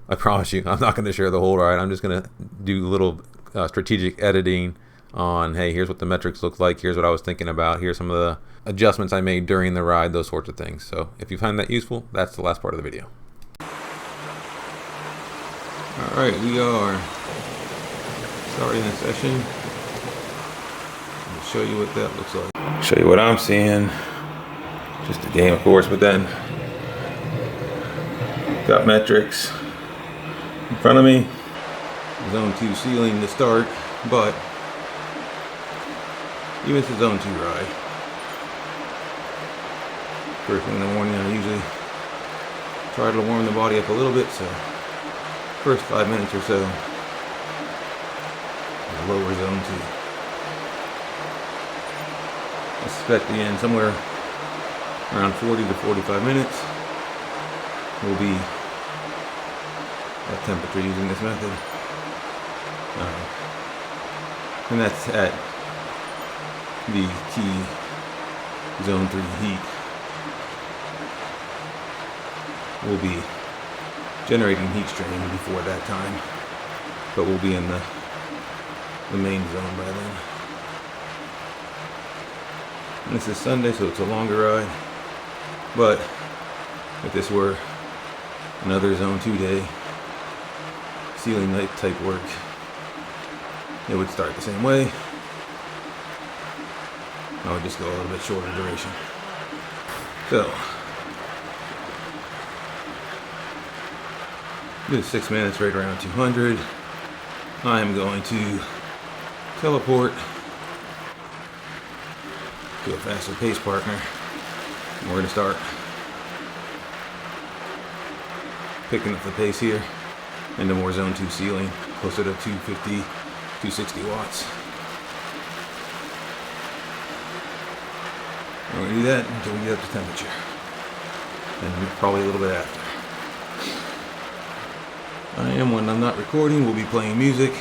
Speaker 1: I promise you, I'm not going to share the whole ride. I'm just going to do a little strategic editing on, hey, here's what the metrics look like. Here's what I was thinking about. Here's some of the adjustments I made during the ride, those sorts of things. So if you find that useful, that's the last part of the video. Alright, we are starting the session. I'll show you what that looks like. I'll show you what I'm seeing. Just a game, of course, but then got metrics in front of me. Zone 2 ceiling to start, but even it's a zone 2 ride. First thing in the morning, I usually try to warm the body up a little bit, so first 5 minutes or so, lower zone 2. I suspect the end somewhere around 40 to 45 minutes will be at temperature using this method. And that's at the key zone 3 heat. Will be generating heat strain before that time, but we'll be in the main zone by then. And this is Sunday, so it's a longer ride, but if this were another zone 2 day, ceiling night type work, it would start the same way. I would just go a little bit shorter duration. So do 6 minutes right around 200. I am going to teleport to a faster pace partner. And we're going to start picking up the pace here into more zone 2 ceiling, closer to 250, 260 watts. We're going to do that until we get up to temperature, and probably a little bit after. When I'm not recording, we'll be playing music.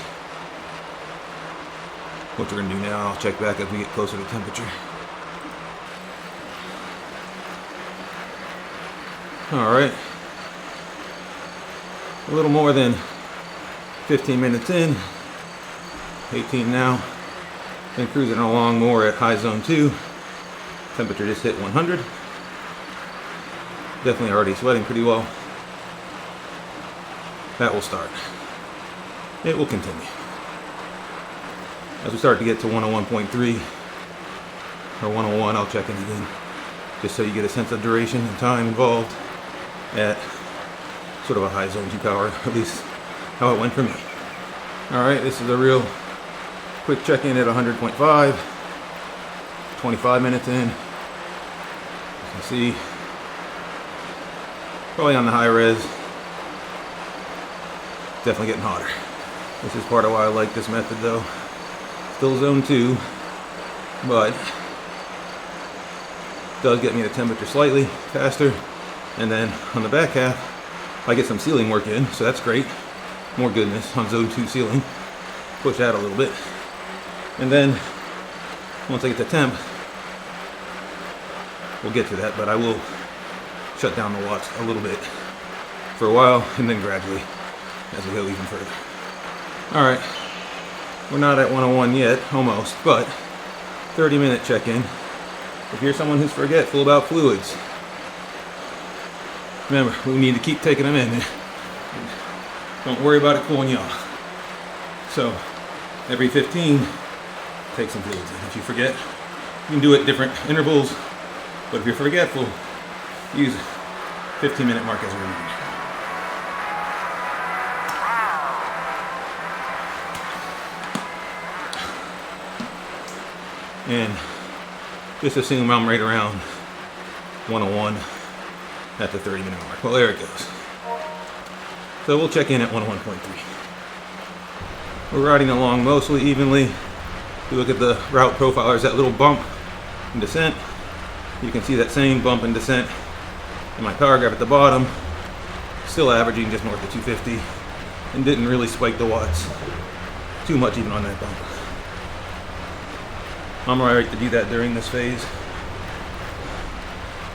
Speaker 1: What we're going to do now, I'll check back as we get closer to temperature. Alright. A little more than 15 minutes in. 18 now. Been cruising along more at high zone 2. Temperature just hit 100. Definitely already sweating pretty well. That will start. It will continue. As we start to get to 101.3 or 101, I'll check in again, just so you get a sense of duration and time involved at sort of a high zone 2 power, at least how it went for me. Alright, this is a real quick check-in at 100.5, 25 minutes in. You can see, probably on the high res, definitely getting hotter. This is part of why I like this method though. Still zone 2, but does get me the temperature slightly faster. And then on the back half, I get some ceiling work in, so that's great.
Speaker 2: more goodness on zone 2 ceiling. Push that a little bit. And then once I get to temp, we'll get to that, but I will shut down the watts a little bit for a while and then gradually as we go even further. Alright, we're not at 101 yet, almost, but 30-minute check-in. If you're someone who's forgetful about fluids, remember, we need to keep taking them in. Don't worry about it cooling you off. So, every 15, take some fluids in. If you forget, you can do it at different intervals, but if you're forgetful, use 15-minute mark as a reminder. And just assume I'm right around 101 at the 30-minute mark. Well, there it goes. So we'll check in at 101.3. We're riding along mostly evenly. If you look at the route profile, there's that little bump in descent. You can see that same bump in descent in my power graph at the bottom. Still averaging just north of 250 and didn't really spike the watts too much even on that bump. I'm alright to do that during this phase.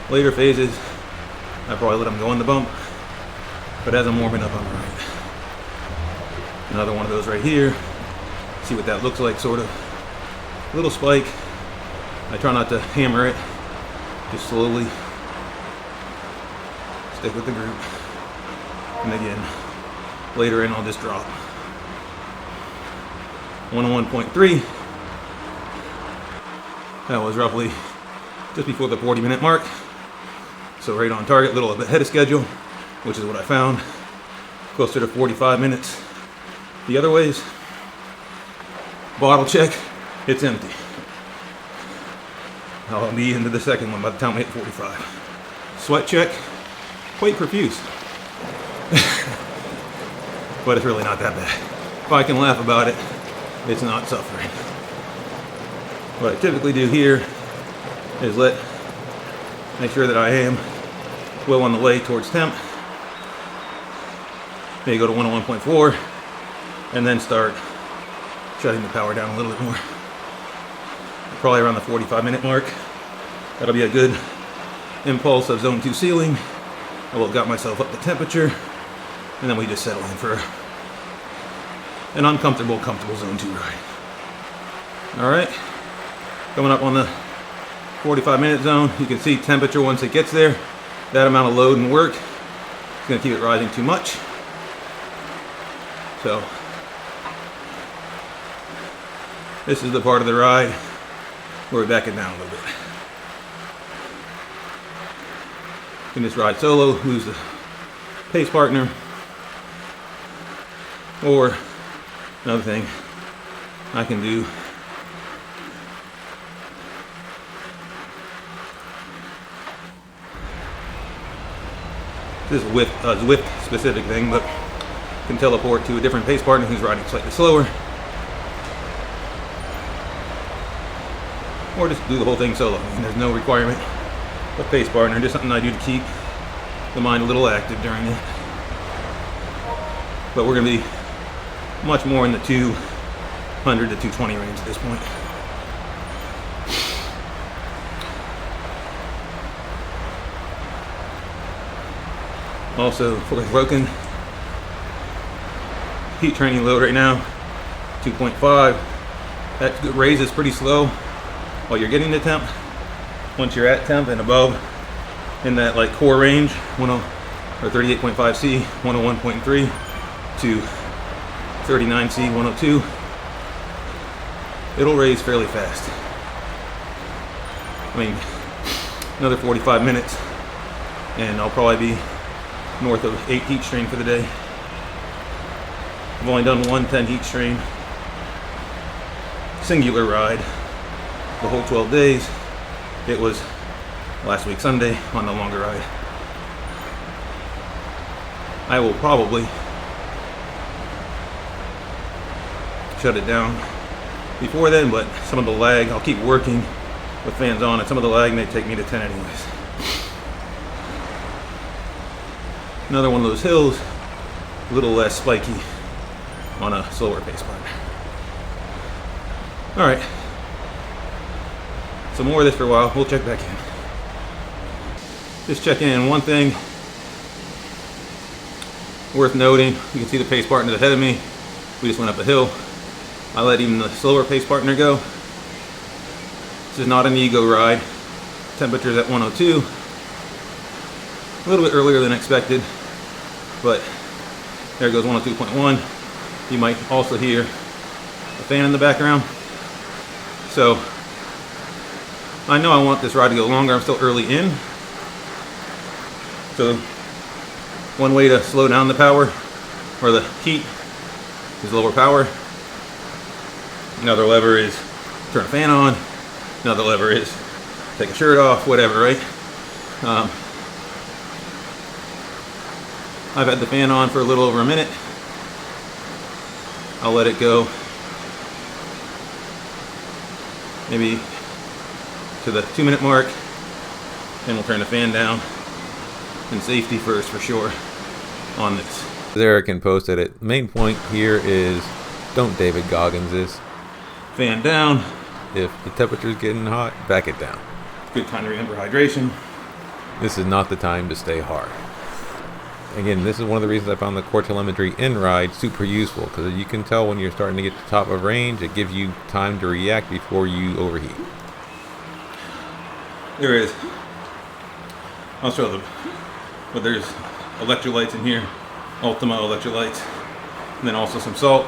Speaker 2: Later phases, I probably let them go on the bump, but as I'm warming up, I'm alright. Another one of those right here. See what that looks like, sort of. Little spike. I try not to hammer it, just slowly stick with the group. And again, later in, I'll just drop. 101.3. That was roughly just before the 40-minute mark. So right on target, a little bit ahead of schedule, which is what I found. Closer to 45 minutes. The other ways, bottle check, it's empty. I'll be into the second one by the time I hit 45. Sweat check, quite profuse. But it's really not that bad. If I can laugh about it, it's not suffering. What I typically do here is make sure that I am well on the way towards temp. Maybe go to 101.4 and then start shutting the power down a little bit more. Probably around the 45-minute mark. That'll be a good impulse of zone 2 ceiling. I will have got myself up to temperature, and then we just settle in for an uncomfortable, comfortable zone 2 ride. Alright, coming up on the 45-minute zone, you can see temperature once it gets there. That amount of load and work is going to keep it rising too much. So, this is the part of the ride where we back it down a little bit. You can just ride solo, lose the pace partner, or another thing I can do this is a Zwift specific thing, but can teleport to a different pace partner who's riding slightly slower, or just do the whole thing solo. I mean, there's no requirement of pace partner, just something I do to keep the mind a little active during it. But we're going to be much more in the 200 to 220 range at this point. Also, broken heat training load right now, 2.5. That raises pretty slow while you're getting to temp. Once you're at temp and above in that like core range, 38.5 C, 101.3 to 39 C, 102, it'll raise fairly fast. I mean, another 45 minutes and I'll probably be north of 8 heat strain for the day. I've only done 110 heat strain singular ride the whole 12 days. It was last week Sunday on the longer ride. I will probably shut it down before then, but some of the lag, I'll keep working with fans on, and some of the lag may take me to 10 anyways. Another one of those hills, a little less spiky on a slower pace part. All right, some more of this for a while. We'll check back in. Just checking in. One thing worth noting, you can see the pace partner ahead of me. We just went up a hill. I let even the slower pace partner go. This is not an ego ride. Temperature's at 102. A little bit earlier than expected, but there goes 102.1. You might also hear a fan in the background. So I know I want this ride to go longer. I'm still early in. So one way to slow down the power or the heat is lower power. Another lever is turn a fan on. Another lever is take a shirt off, whatever, right? I've had the fan on for a little over a minute. I'll let it go maybe to the 2-minute mark, and we'll turn the fan down. And safety first for sure on this.
Speaker 1: As Eric can posted it, main point here is don't David Goggins this.
Speaker 2: Fan down.
Speaker 1: If the temperature's getting hot, back it down.
Speaker 2: Good time to remember hydration.
Speaker 1: This is not the time to stay hard. Again, this is one of the reasons I found the core telemetry in ride super useful, because you can tell when you're starting to get to the top of range. It gives you time to react before you overheat.
Speaker 2: There is. I'll show them. But there's electrolytes in here, Ultima electrolytes, and then also some salt.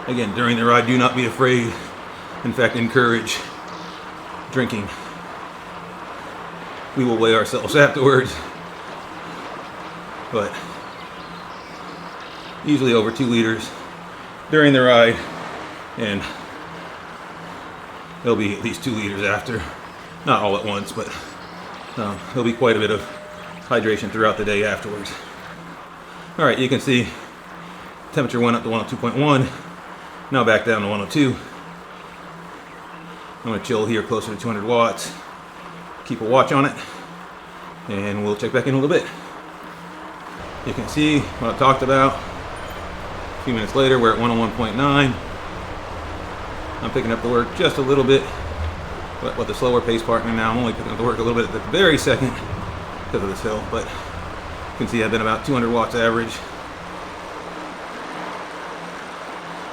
Speaker 2: Again, during the ride, do not be afraid. In fact, encourage drinking. We will weigh ourselves afterwards, but usually over 2 liters during the ride, and there'll be at least 2 liters after. Not all at once, but there'll be quite a bit of hydration throughout the day afterwards. All right, you can see temperature went up to 102.1, now back down to 102. I'm gonna chill here closer to 200 watts. Keep a watch on it, and we'll check back in a little bit. You can see what I talked about. A few minutes later, we're at 101.9. I'm picking up the work just a little bit, but with the slower pace partner now, I'm only picking up the work a little bit at the very second because of this hill, but you can see I've been about 200 watts average.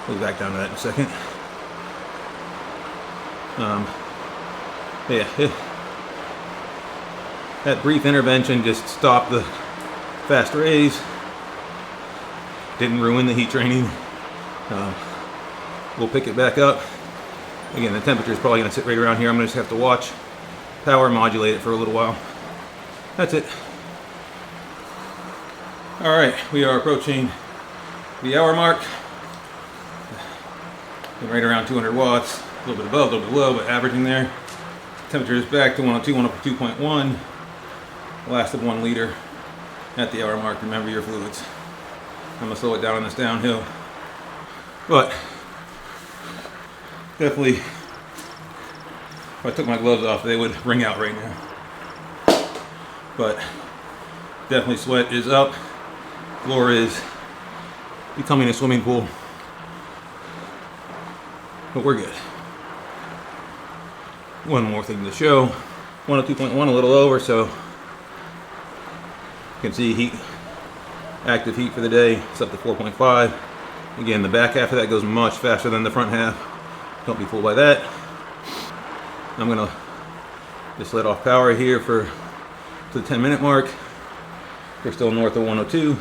Speaker 2: We'll be back down to that in a second. Yeah. That brief intervention just stopped the fast raise. Didn't ruin the heat training. We'll pick it back up. Again, the temperature is probably going to sit right around here. I'm going to just have to watch, power modulate it for a little while. That's it. All right, we are approaching the hour mark. Been right around 200 watts, a little bit above, a little bit below, but averaging there. Temperature is back to 102, 102.1. Last of 1 liter at the hour mark. Remember your fluids. I'm gonna slow it down on this downhill, but definitely, if I took my gloves off, they would wring out right now. But definitely sweat is up. Floor is becoming a swimming pool, but we're good. One more thing to show. 102.1, a little over, so you can see heat, active heat for the day. It's up to 4.5. Again, the back half of that goes much faster than the front half. Don't be fooled by that. I'm gonna just let off power here to the 10-minute mark. We're still north of 102.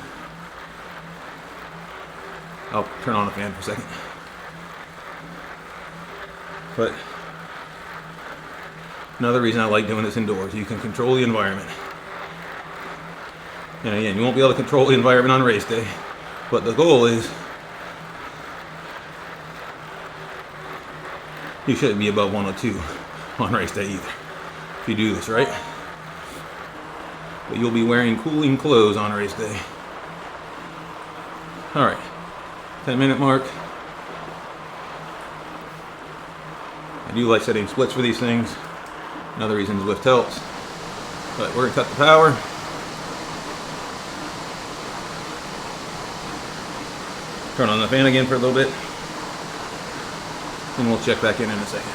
Speaker 2: I'll turn on the fan for a second. But another reason I like doing this indoors, you can control the environment. And again, you won't be able to control the environment on race day, but the goal is you shouldn't be above 102 on race day either, if you do this right. But you'll be wearing cooling clothes on race day. All right, 10-minute mark. I do like setting splits for these things. Another reason Zwift helps. But we're gonna cut the power. Turn on the fan again for a little bit, and we'll check back in a second.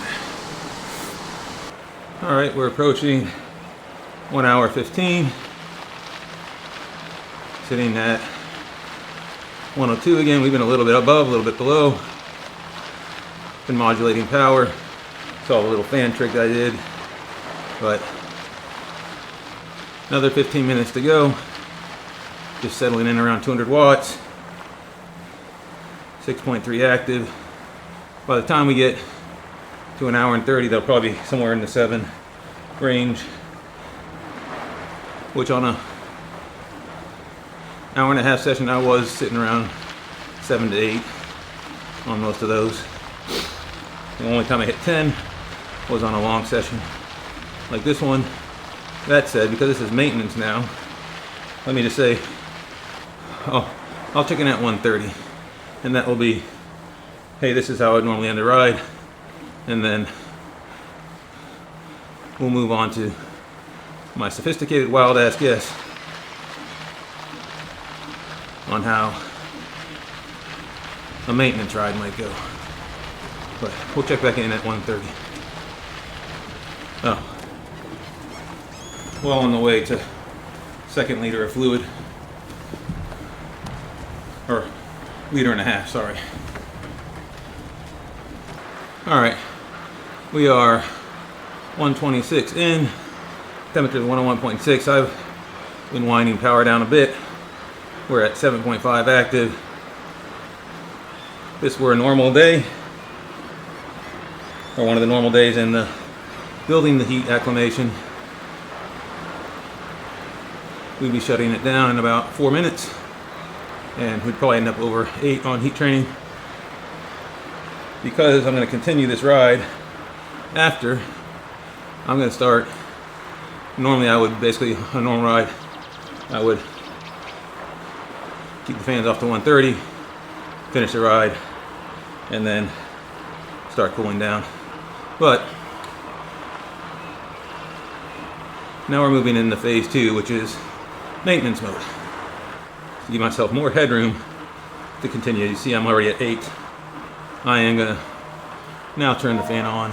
Speaker 2: All right, we're approaching 1 hour 15. Sitting at 102 again. We've been a little bit above, a little bit below. Been modulating power. Saw a little fan trick I did, but another 15 minutes to go. Just settling in around 200 watts. 6.3 active. By the time we get to 1 hour and 30, they'll probably be somewhere in the 7 range, which on a hour and a half session I was sitting around 7 to 8 on most of those. The only time I hit 10 was on a long session like this one. That said, because this is maintenance now, let me just say, I'll check in at 130, and that will be, hey, this is how I'd normally end a ride, and then we'll move on to my sophisticated wild ass guess on how a maintenance ride might go. But we'll check back in at 130. Oh, well on the way to 2nd liter of fluid, or 1.5 liters, sorry. All right, we are 126 in, temperature is 101.6. I've been winding power down a bit. We're at 7.5 active. If this were a normal day, or one of the normal days in the building the heat acclimation, we'd be shutting it down in about 4 minutes, and we'd probably end up over 8 on heat training. Because I'm going to continue this ride after, I'm going to start, normally I would basically, a normal ride, I would keep the fans off to 130, finish the ride, and then start cooling down. But now we're moving into phase 2, which is maintenance mode. To give myself more headroom to continue. You see I'm already at 8. I am going to now turn the fan on,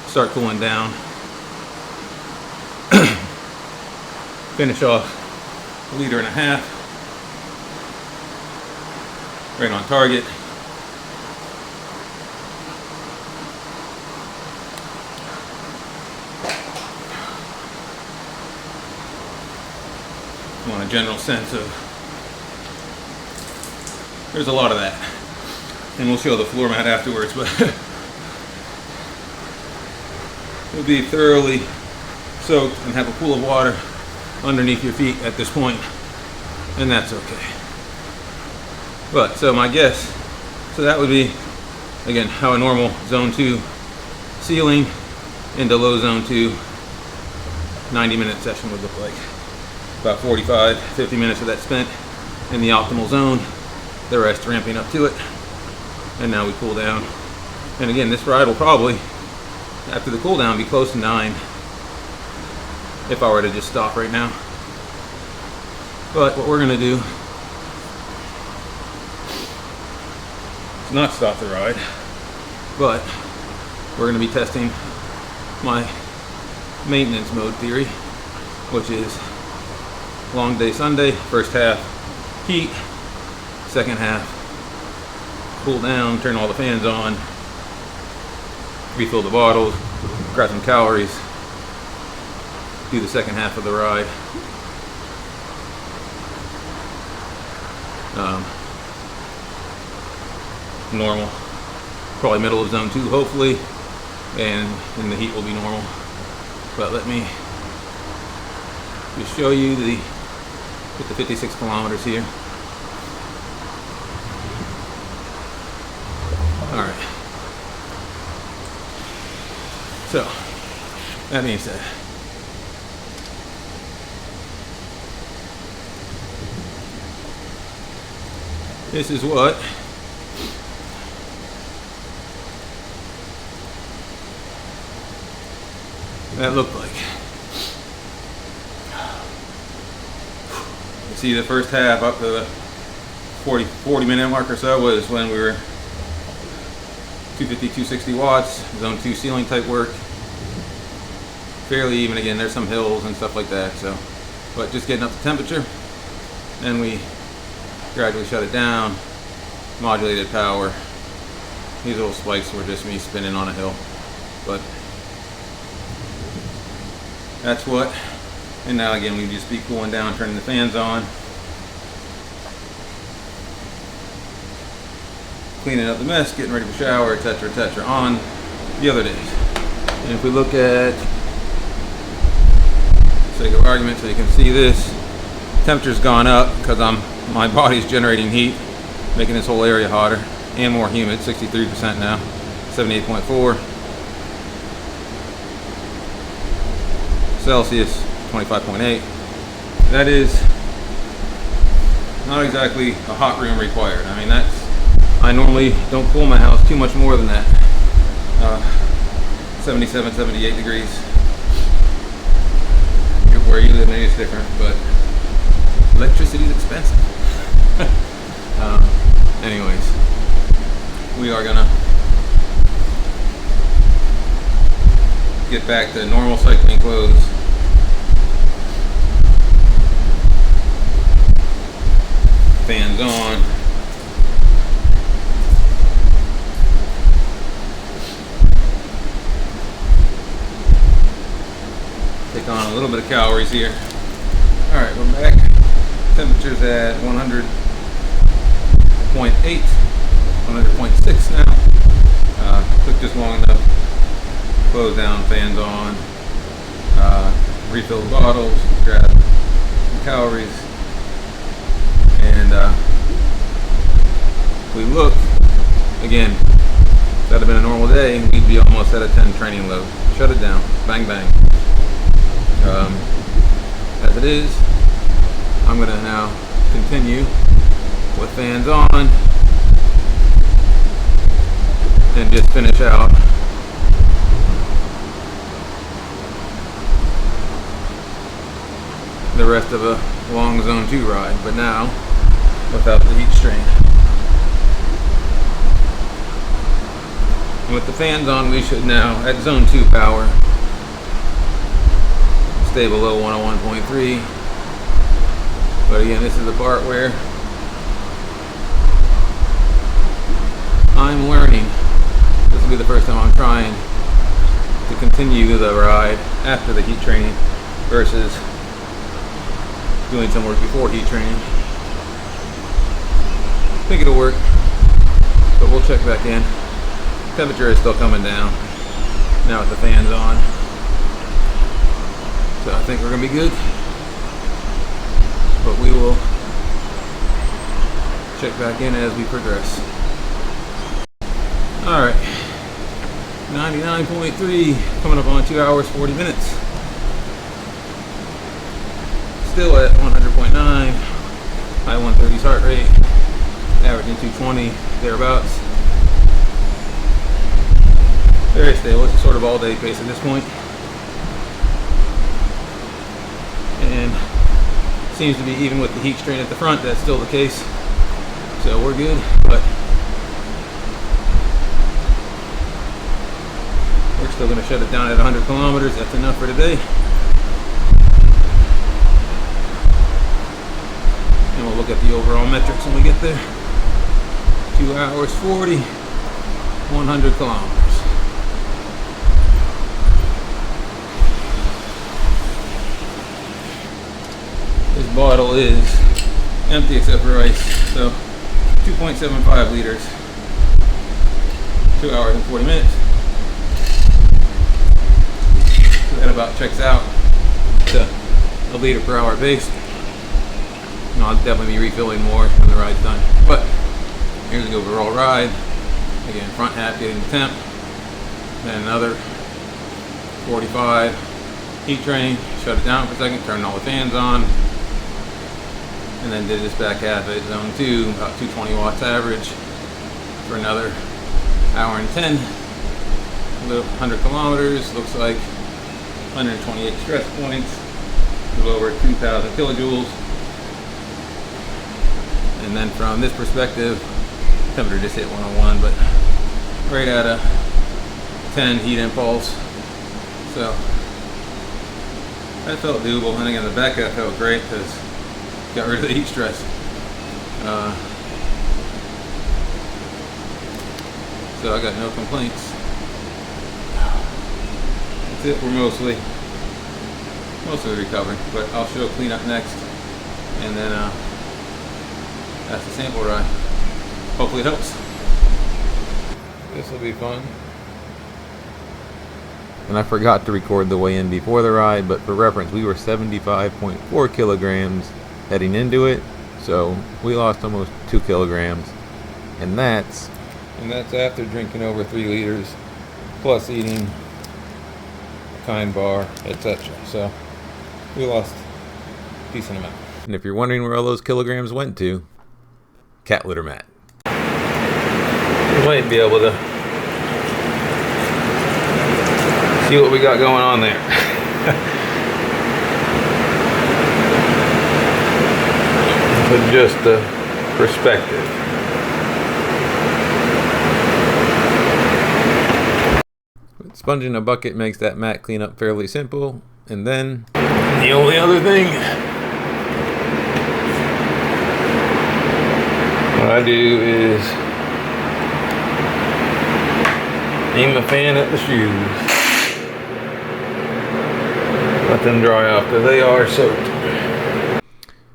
Speaker 2: start cooling down, finish off 1.5 liters, right on target. I want a general sense of, there's a lot of that, and we'll show the floor mat afterwards, but it'll be thoroughly soaked and have a pool of water underneath your feet at this point, and that's okay. But so my guess, so that would be again how a normal zone 2 ceiling into low zone 2 90-minute session would look like. About 45-50 minutes of that spent in the optimal zone, the rest ramping up to it, and now we cool down. And again, this ride will probably, after the cool down, be close to 9 if I were to just stop right now. But what we're going to do is not stop the ride, but we're going to be testing my maintenance mode theory, which is long day Sunday, first half heat, second half cool down, turn all the fans on, refill the bottles, grab some calories, do the second half of the ride. Normal, probably middle of zone 2 hopefully, and then the heat will be normal. But let me just show you with the 56 kilometers here. Alright, so that being said, this is what that looked like. You see the first half up to the 40 minute mark or so was when we were 250, 260 watts, zone 2 ceiling type work. Fairly even again, there's some hills and stuff like that, so, but just getting up the temperature. Then we gradually shut it down, modulated power. These little spikes were just me spinning on a hill, but that's what. And now again, we just be cooling down, turning the fans on, cleaning up the mess, getting ready for shower, etc., on the other days. And if we look at, for sake of argument, so you can see this, temperature's gone up because my body's generating heat, making this whole area hotter and more humid. 63% now, 78.4 Celsius, 25.8. That is not exactly a hot room required. I mean, I normally don't cool my house too much more than that. 77, 78 degrees. Where you live, maybe it's different, but electricity is expensive. Anyways, we are gonna get back to normal cycling clothes. Fans on. Take on a little bit of calories here. All right, we're back. Temperature's at 100.8, 100.6 now. Took just long enough. Close down, fans on. Refill the bottles, grab some calories. And we look, again, if that had been a normal day, we'd be almost at a 10 training load. Shut it down, bang bang. As it is, I'm going to now continue with fans on and just finish out the rest of a long zone 2 ride, but now without the heat strain. And with the fans on, we should now, at zone 2 power, stay below 101.3. But again, this is the part where I'm learning. This will be the first time I'm trying to continue the ride after the heat training versus doing some work before heat training. I think it'll work, but we'll check back in. Temperature is still coming down now with the fans on. So I think we're going to be good, but we will check back in as we progress. Alright, 99.3, coming up on 2 hours, 40 minutes. Still at 100.9, high 130s heart rate, averaging 220, thereabouts. Very stable, it's a sort of all day pace at this point. And seems to be, even with the heat strain at the front, that's still the case. So we're good, but we're still going to shut it down at 100 kilometers. That's enough for today. And we'll look at the overall metrics when we get there. 2 hours 40, 100 kilometers. This bottle is empty except for ice, so 2.75 liters, 2 hours and 40 minutes. So that about checks out to a liter per hour pace. And I'll definitely be refilling more when the ride's done. But here's the overall ride. Again, front half getting the temp, then another 45 heat training, shut it down for a second, turn all the fans on. And then did this back half at zone 2, about 220 watts average for another hour and 10. 100 kilometers, looks like 128 stress points, a little over 2,000 kilojoules.
Speaker 1: And then from this perspective, temperature just hit 101, but right at a 10 heat impulse. So that felt doable. And again, the back that felt great because got rid of the heat stress. So I got no complaints. That's it. We're mostly recovering, but I'll show cleanup next, and then that's the sample ride. Hopefully it helps. This will be fun. And I forgot to record the weigh-in before the ride, but for reference, we were 75.4 kilograms heading into it, so we lost almost 2 kilograms, and that's after drinking over 3 liters, plus eating E.M.B.R, etc. So we lost a decent amount. And if you're wondering where all those kilograms went to, cat litter mat. You might be able to see what we got going on there. But just the perspective. Sponging a bucket makes that mat cleanup fairly simple. And then the only other thing what I do is aim a fan at the shoes. Let them dry off because they are soaked.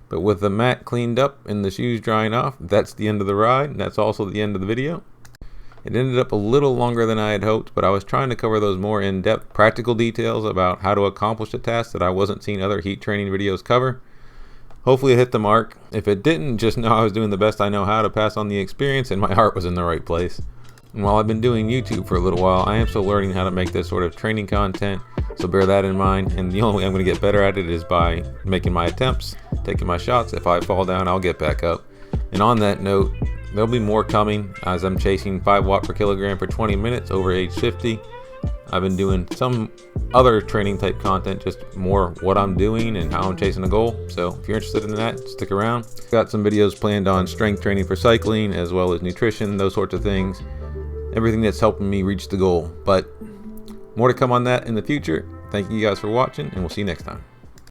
Speaker 1: But with the mat cleaned up and the shoes drying off, that's the end of the ride. That's also the end of the video. It ended up a little longer than I had hoped, but I was trying to cover those more in-depth practical details about how to accomplish a task that I wasn't seeing other heat training videos cover. Hopefully it hit the mark. If it didn't, just know I was doing the best I know how to pass on the experience and my heart was in the right place. And while I've been doing YouTube for a little while, I am still learning how to make this sort of training content, so bear that in mind. And the only way I'm going to get better at it is by making my attempts, taking my shots. If I fall down, I'll get back up. And on that note, there'll be more coming as I'm chasing 5 watt per kilogram for 20 minutes over age 50. I've been doing some other training type content, just more what I'm doing and how I'm chasing a goal. So if you're interested in that, stick around. Got some videos planned on strength training for cycling, as well as nutrition, those sorts of things. Everything that's helping me reach the goal. But more to come on that in the future. Thank you guys for watching, and we'll see you next time.